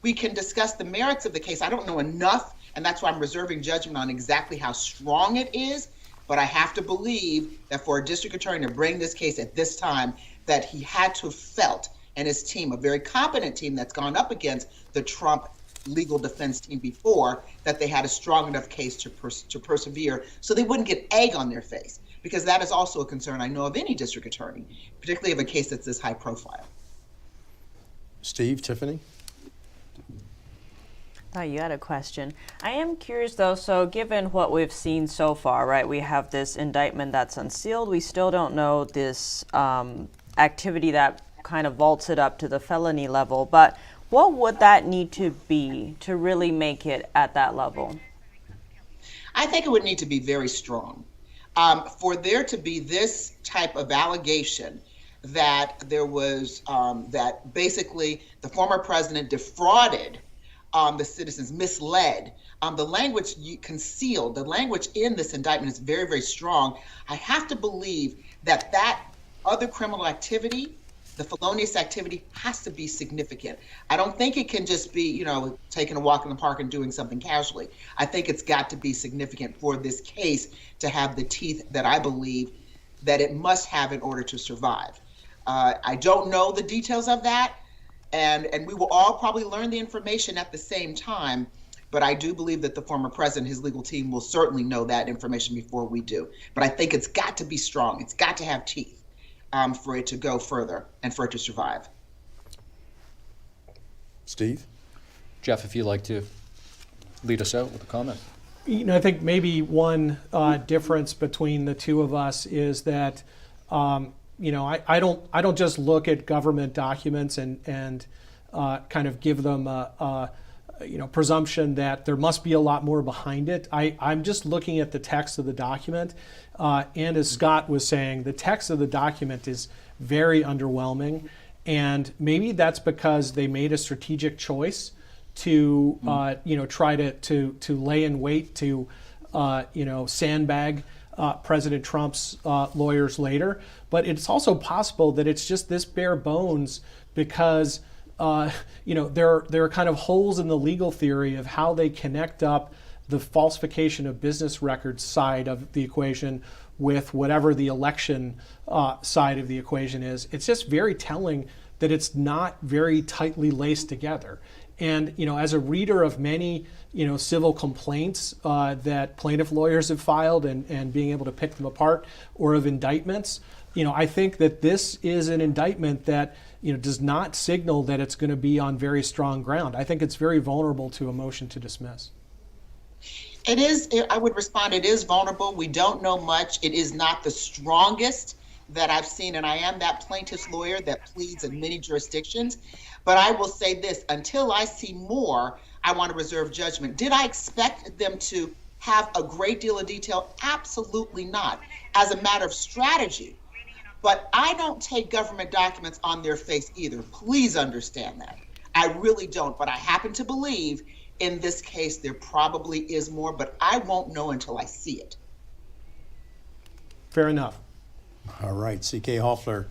we can discuss the merits of the case. I don't know enough, and that's why I'm reserving judgment on exactly how strong it is, but I have to believe that for a district attorney to bring this case at this time, that he had to have felt, and his team, a very competent team that's gone up against the Trump legal defense team before, that they had a strong enough case to persevere so they wouldn't get egg on their face. Because that is also a concern I know of any district attorney, particularly of a case that's this high profile. Steve, Tiffany? Oh, you had a question. I am curious though, so given what we've seen so far, right, we have this indictment that's unsealed. We still don't know this activity that kind of vaults it up to the felony level, but what would that need to be to really make it at that level? I think it would need to be very strong. For there to be this type of allegation that there was, that basically the former president defrauded the citizens, misled, the language concealed, the language in this indictment is very, very strong. I have to believe that that other criminal activity, the felonious activity, has to be significant. I don't think it can just be, taking a walk in the park and doing something casually. I think it's got to be significant for this case to have the teeth that I believe that it must have in order to survive. I don't know the details of that, and we will all probably learn the information at the same time, but I do believe that the former president, his legal team, will certainly know that information before we do. But I think it's got to be strong. It's got to have teeth. For it to go further and for it to survive. Steve? Jeff, if you'd like to lead us out with a comment. I think maybe one difference between the two of us is that I don't just look at government documents and kind of give them a presumption that there must be a lot more behind it. I'm just looking at the text of the document. And as Scott was saying, the text of the document is very underwhelming. And maybe that's because they made a strategic choice to, try to lay in wait to, sandbag President Trump's lawyers later. But it's also possible that it's just this bare bones because there are kind of holes in the legal theory of how they connect up the falsification of business records side of the equation with whatever the election side of the equation is. It's just very telling that it's not very tightly laced together. And as a reader of many civil complaints that plaintiff lawyers have filed and being able to pick them apart, or of indictments, I think that this is an indictment that does not signal that it's going to be on very strong ground. I think it's very vulnerable to a motion to dismiss. It is, I would respond, it is vulnerable. We don't know much. It is not the strongest that I've seen, and I am that plaintiff's lawyer that pleads in many jurisdictions. But I will say this, until I see more, I want to reserve judgment. Did I expect them to have a great deal of detail? Absolutely not, as a matter of strategy. But I don't take government documents on their face either. Please understand that. I really don't, but I happen to believe in this case, there probably is more, but I won't know until I see it. Fair enough. All right, C.K. Hoffler,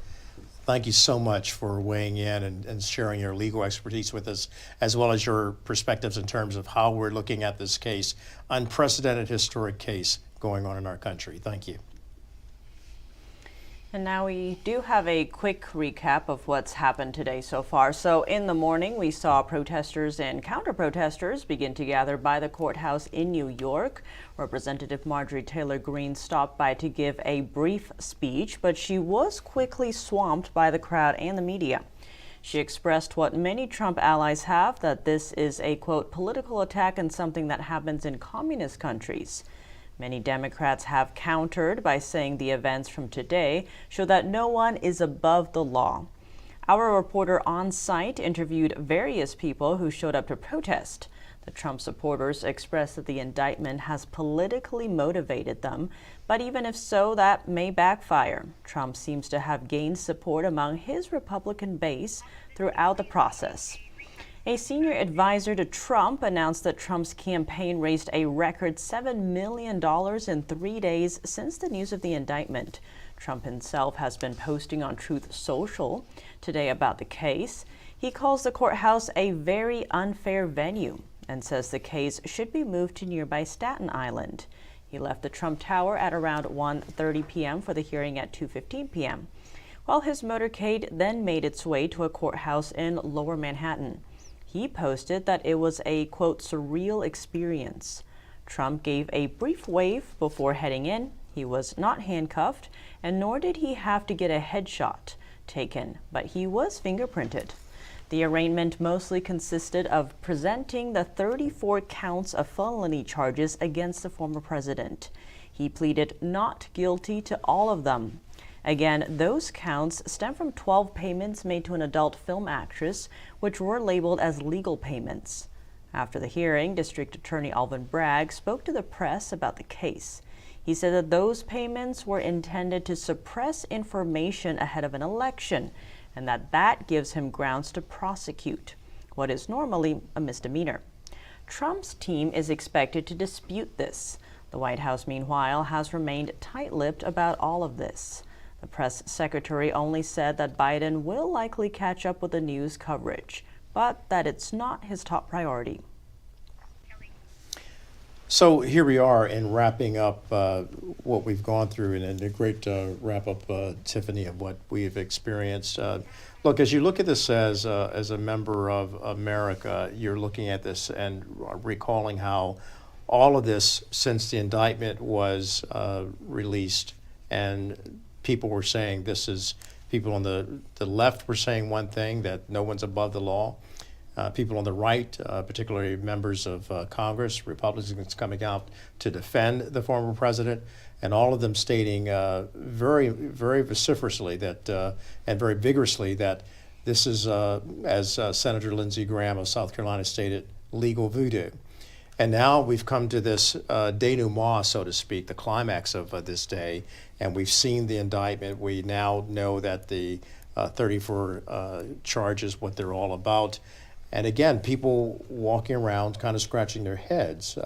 thank you so much for weighing in and sharing your legal expertise with us, as well as your perspectives in terms of how we're looking at this case, unprecedented historic case going on in our country. Thank you. And now we do have a quick recap of what's happened today so far. So in the morning, we saw protesters and counter-protesters begin to gather by the courthouse in New York. Representative Marjorie Taylor Greene stopped by to give a brief speech, but she was quickly swamped by the crowd and the media. She expressed what many Trump allies have, that this is a, quote, political attack and something that happens in communist countries. Many Democrats have countered by saying the events from today show that no one is above the law. Our reporter on site interviewed various people who showed up to protest. The Trump supporters expressed that the indictment has politically motivated them, but even if so, that may backfire. Trump seems to have gained support among his Republican base throughout the process. A senior advisor to Trump announced that Trump's campaign raised a record $7 million in 3 days since the news of the indictment. Trump himself has been posting on Truth Social today about the case. He calls the courthouse a very unfair venue and says the case should be moved to nearby Staten Island. He left the Trump Tower at around 1:30 p.m. for the hearing at 2:15 p.m., while his motorcade then made its way to a courthouse in Lower Manhattan. He posted that it was a, quote, surreal experience. Trump gave a brief wave before heading in. He was not handcuffed, and nor did he have to get a headshot taken, but he was fingerprinted. The arraignment mostly consisted of presenting the 34 counts of felony charges against the former president. He pleaded not guilty to all of them. Again, those counts stem from 12 payments made to an adult film actress, which were labeled as legal payments. After the hearing, District Attorney Alvin Bragg spoke to the press about the case. He said that those payments were intended to suppress information ahead of an election, and that gives him grounds to prosecute what is normally a misdemeanor. Trump's team is expected to dispute this. The White House, meanwhile, has remained tight-lipped about all of this. The press secretary only said that Biden will likely catch up with the news coverage, but that it's not his top priority. So here we are in wrapping up what we've gone through, and a great wrap-up, Tiffany, of what we've experienced. Look, as you look at this as a member of America, you're looking at this and recalling how all of this, since the indictment was released, and people were saying people on the left were saying one thing, that no one's above the law. People on the right, particularly members of Congress, Republicans coming out to defend the former president, and all of them stating very, very vociferously that and very vigorously that this is, as Senator Lindsey Graham of South Carolina stated, legal voodoo. And now we've come to this denouement, so to speak, the climax of this day, and we've seen the indictment. We now know that the 34 charges, what they're all about. And again, people walking around kind of scratching their heads,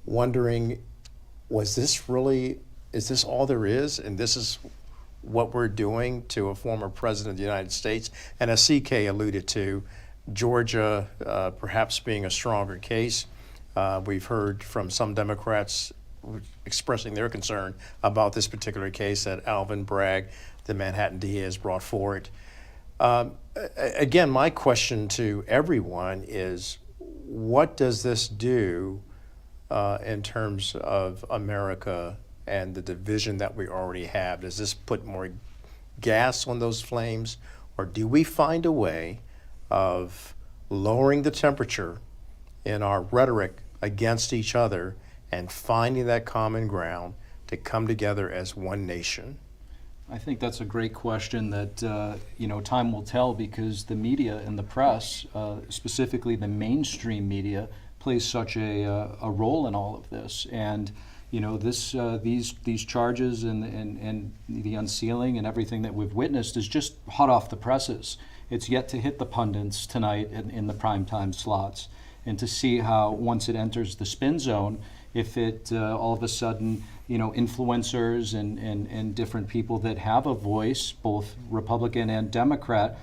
wondering, is this all there is? And this is what we're doing to a former president of the United States? And as CK alluded to, Georgia perhaps being a stronger case. We've heard from some Democrats expressing their concern about this particular case that Alvin Bragg, the Manhattan DA, has brought forward. Again, my question to everyone is, what does this do in terms of America and the division that we already have? Does this put more gas on those flames, or do we find a way of lowering the temperature in our rhetoric against each other and finding that common ground to come together as one nation? I think that's a great question that time will tell, because the media and the press, specifically the mainstream media, plays such a role in all of this. And these charges and the unsealing and everything that we've witnessed is just hot off the presses. It's yet to hit the pundits tonight in the primetime slots, and to see how once it enters the spin zone, if it all of a sudden, influencers and different people that have a voice, both Republican and Democrat,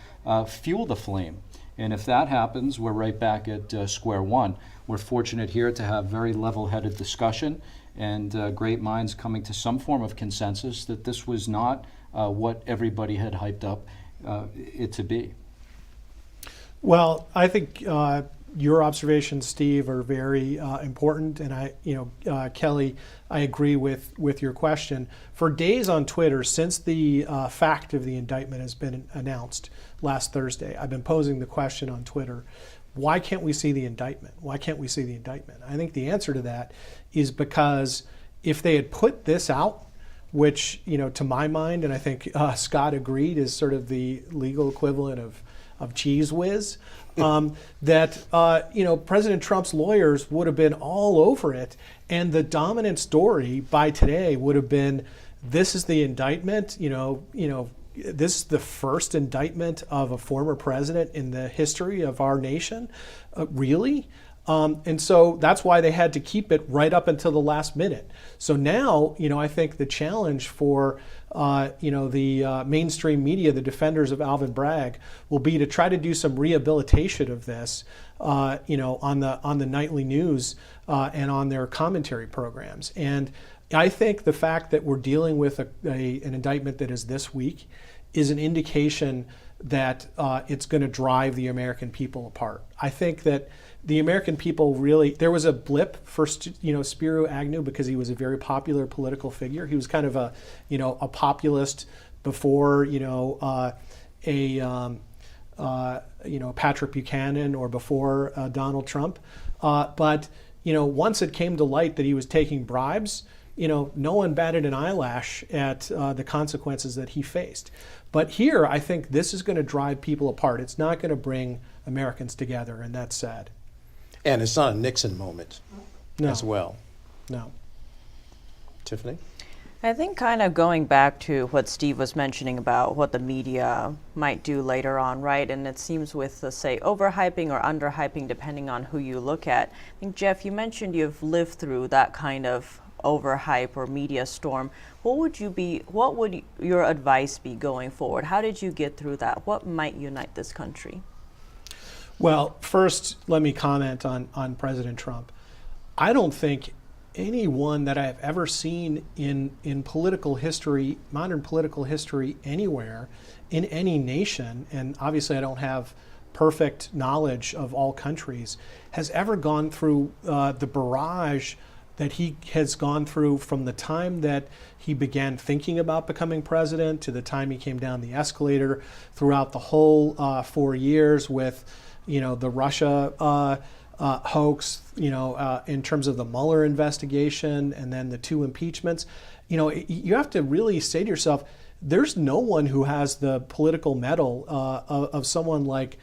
fuel the flame. And if that happens, we're right back at square one. We're fortunate here to have very level-headed discussion and great minds coming to some form of consensus that this was not what everybody had hyped up it to be. Well, I think your observations, Steve, are very important, and Kelly, I agree with your question. For days on Twitter, since the fact of the indictment has been announced last Thursday, I've been posing the question on Twitter: why can't we see the indictment? Why can't we see the indictment? I think the answer to that is because if they had put this out, which, to my mind, and I think Scott agreed, is sort of the legal equivalent of Cheese Whiz, that President Trump's lawyers would have been all over it, and the dominant story by today would have been, this is the indictment, this is the first indictment of a former president in the history of our nation. Really? And so that's why they had to keep it right up until the last minute. So now, I think the challenge for, the mainstream media, the defenders of Alvin Bragg, will be to try to do some rehabilitation of this, on the nightly news and on their commentary programs. And I think the fact that we're dealing with an indictment that is this week is an indication that it's going to drive the American people apart. I think that the American people really, there was a blip for Spiro Agnew because he was a very popular political figure. He was kind of a populist before Patrick Buchanan or before Donald Trump. But once it came to light that he was taking bribes, no one batted an eyelash at the consequences that he faced. But here, I think this is going to drive people apart. It's not going to bring Americans together, and that's sad. And it's not a Nixon moment as well. No. Tiffany? I think kind of going back to what Steve was mentioning about what the media might do later on, right? And it seems with the, say, overhyping or underhyping, depending on who you look at. I think, Jeff, you mentioned you've lived through that kind of overhype or media storm. What would your advice be going forward? How did you get through that? What might unite this country? Well, first, let me comment on President Trump. I don't think anyone that I've ever seen in political history, modern political history anywhere, in any nation, and obviously I don't have perfect knowledge of all countries, has ever gone through the barrage that he has gone through from the time that he began thinking about becoming president to the time he came down the escalator, throughout the whole 4 years with the Russia hoax, in terms of the Mueller investigation and then the 2 impeachments. You have to really say to yourself, there's no one who has the political mettle of someone like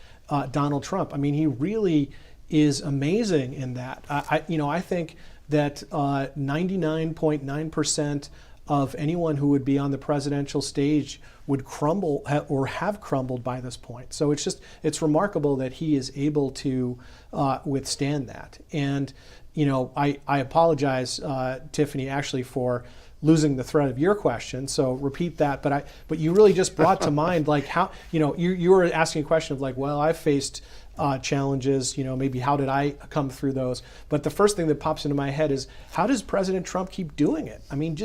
Donald Trump. I mean, he really is amazing in that. I think that 99.9% of anyone who would be on the presidential stage would crumble or have crumbled by this point. So it's remarkable that he is able to withstand that. And I apologize, Tiffany, actually, for losing the thread of your question. So repeat that. But you really just brought to mind, like, how you were asking a question of, like, well, I've faced challenges, maybe how did I come through those? But the first thing that pops into my head is, how does President Trump keep doing it? I mean,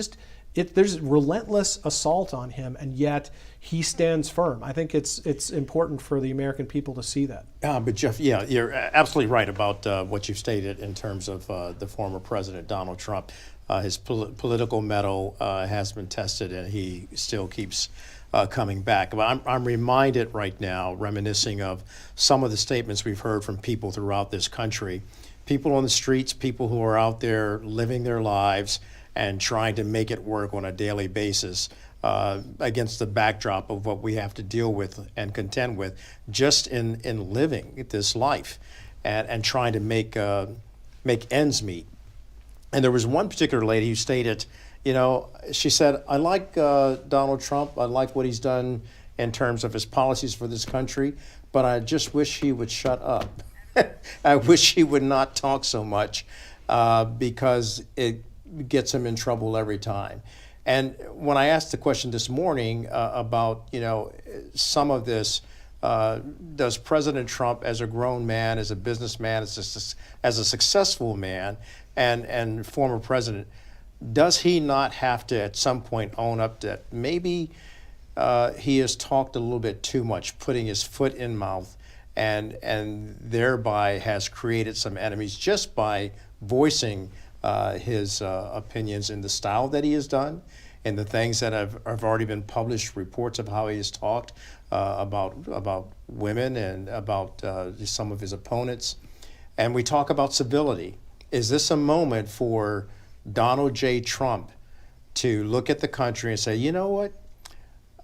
there's relentless assault on him, and yet he stands firm. I think it's important for the American people to see that. But Jeff, yeah, you're absolutely right about what you've stated in terms of the former president, Donald Trump. His political mettle has been tested, and he still keeps coming back. But I'm reminded right now, reminiscing of some of the statements we've heard from people throughout this country, people on the streets, people who are out there living their lives and trying to make it work on a daily basis against the backdrop of what we have to deal with and contend with just in living this life and trying to make ends meet. And there was one particular lady who stated, she said, I like Donald Trump. I like what he's done in terms of his policies for this country, but I just wish he would shut up. I wish he would not talk so much because it gets him in trouble every time. And when I asked the question this morning about, some of this, does President Trump, as a grown man, as a businessman, as a successful man and former president, does he not have to at some point own up that maybe he has talked a little bit too much, putting his foot in mouth, and thereby has created some enemies just by voicing his opinions in the style that he has done, and the things that have already been published, reports of how he has talked about women and about some of his opponents. And we talk about civility. Is this a moment for Donald J. Trump to look at the country and say, you know what,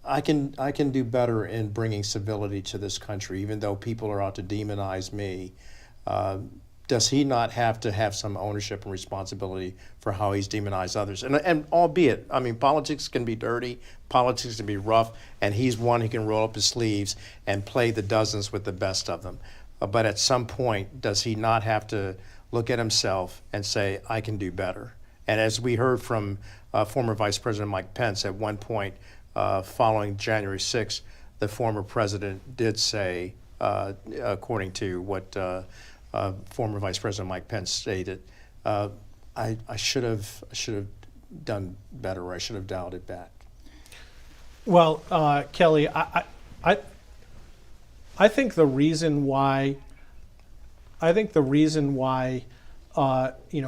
I can do better in bringing civility to this country, even though people are out to demonize me? Does he not have to have some ownership and responsibility for how he's demonized others? And albeit, I mean, politics can be dirty, politics can be rough, and he's one who can roll up his sleeves and play the dozens with the best of them. But at some point, does he not have to look at himself and say, I can do better? And as we heard from former Vice President Mike Pence at one point following January 6th, the former president did say, according to what former Vice President Mike Pence stated, I should have done better, or I should have dialed it back. Well, Kelly, I think the reason why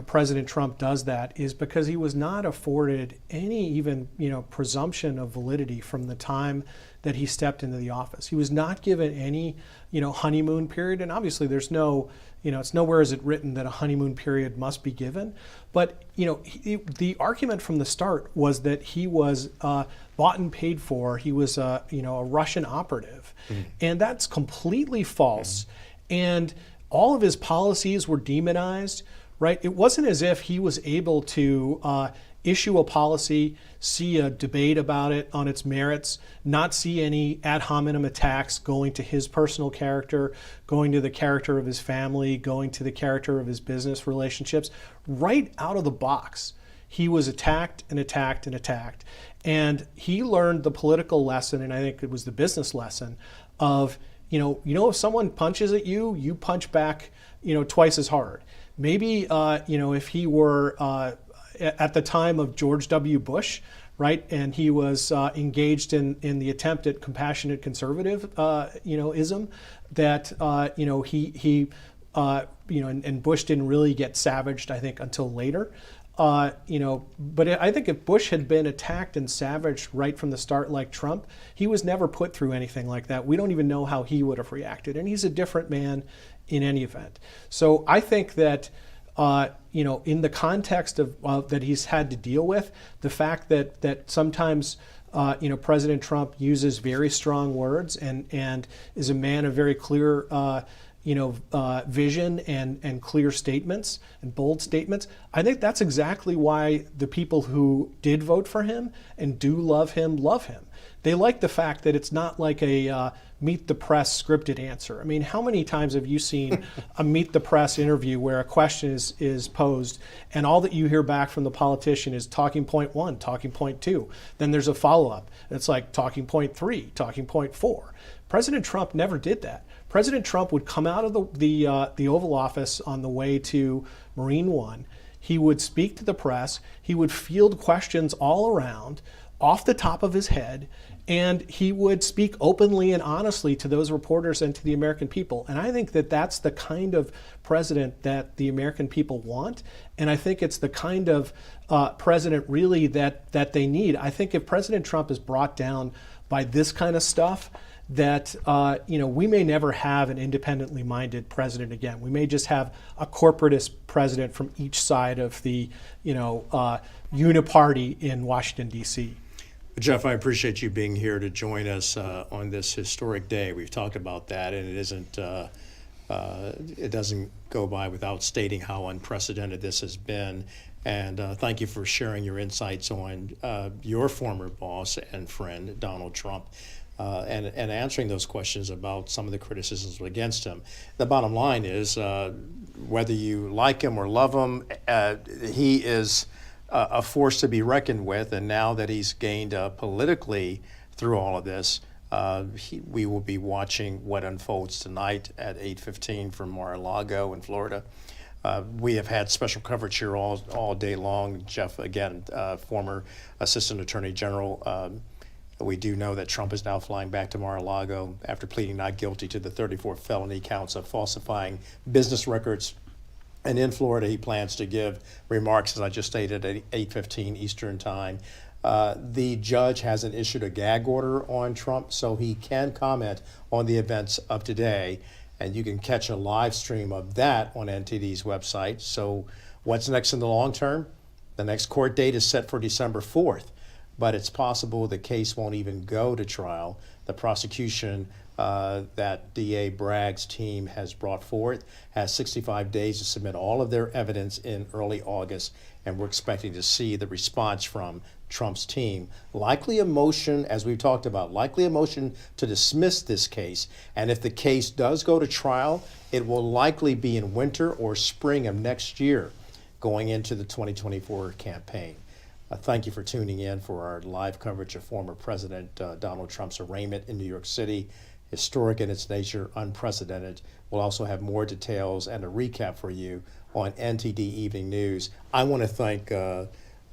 President Trump does that is because he was not afforded any even presumption of validity from the time that he stepped into the office. He was not given any honeymoon period, and obviously there's no it's nowhere is it written that a honeymoon period must be given. But the argument from the start was that he was bought and paid for. He was a Russian operative, and that's completely false. And all of his policies were demonized, right? It wasn't as if he was able to issue a policy, see a debate about it on its merits, not see any ad hominem attacks going to his personal character, going to the character of his family, going to the character of his business relationships. Right out of the box, he was attacked and attacked and attacked. And he learned the political lesson, and I think it was the business lesson, of if someone punches at you, you punch back, twice as hard. Maybe, if he were at the time of George W. Bush, right, and he was engaged in the attempt at compassionate conservative, ism, that and Bush didn't really get savaged, I think, until later. But I think if Bush had been attacked and savaged right from the start like Trump, he was never put through anything like that. We don't even know how he would have reacted. And he's a different man in any event. So I think that, in the context of that he's had to deal with, the fact that sometimes, President Trump uses very strong words and is a man of very clear vision and clear statements and bold statements. I think that's exactly why the people who did vote for him and do love him. They like the fact that it's not like a Meet the Press scripted answer. I mean, how many times have you seen a Meet the Press interview where a question is posed and all that you hear back from the politician is talking point 1, talking point 2. Then there's a follow-up. It's like talking point 3, talking point 4. President Trump never did that. President Trump would come out of the Oval Office on the way to Marine One. He would speak to the press. He would field questions all around, off the top of his head, and he would speak openly and honestly to those reporters and to the American people. And I think that that's the kind of president that the American people want. And I think it's the kind of president really that they need. I think if President Trump is brought down by this kind of stuff, that we may never have an independently minded president again. We may just have a corporatist president from each side of the uniparty in Washington, D.C. Jeff, I appreciate you being here to join us on this historic day. We've talked about that, and it doesn't go by without stating how unprecedented this has been. And thank you for sharing your insights on your former boss and friend, Donald Trump. And answering those questions about some of the criticisms against him. The bottom line is, whether you like him or love him, he is a force to be reckoned with. And now that he's gained politically through all of this, we will be watching what unfolds tonight at 8:15 from Mar-a-Lago in Florida. We have had special coverage here all day long. Jeff, again, former Assistant Attorney General, We do know that Trump is now flying back to Mar-a-Lago after pleading not guilty to the 34 felony counts of falsifying business records. And in Florida, he plans to give remarks, as I just stated, at 8:15 Eastern Time. The judge hasn't issued a gag order on Trump, so he can comment on the events of today. And you can catch a live stream of that on NTD's website. So what's next in the long term? The next court date is set for December 4th, but it's possible the case won't even go to trial. The prosecution that DA Bragg's team has brought forth has 65 days to submit all of their evidence in early August, and we're expecting to see the response from Trump's team. Likely a motion, as we've talked about, likely a motion to dismiss this case. And if the case does go to trial, it will likely be in winter or spring of next year, going into the 2024 campaign. Thank you for tuning in for our live coverage of former President Donald Trump's arraignment in New York City. Historic in its nature, unprecedented. We'll also have more details and a recap for you on NTD Evening News. I want to thank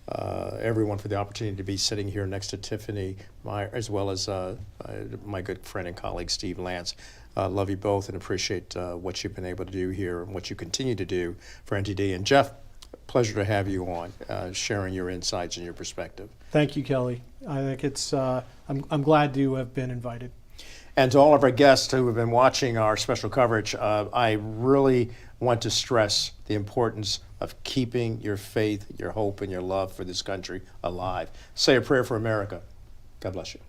everyone for the opportunity to be sitting here next to Tiffany, as well as my good friend and colleague, Steve Lance. Love you both and appreciate what you've been able to do here and what you continue to do for NTD. And Jeff, pleasure to have you on, sharing your insights and your perspective. Thank you, Kelly. I think it's, I'm glad to have been invited. And to all of our guests who have been watching our special coverage, I really want to stress the importance of keeping your faith, your hope, and your love for this country alive. Say a prayer for America. God bless you.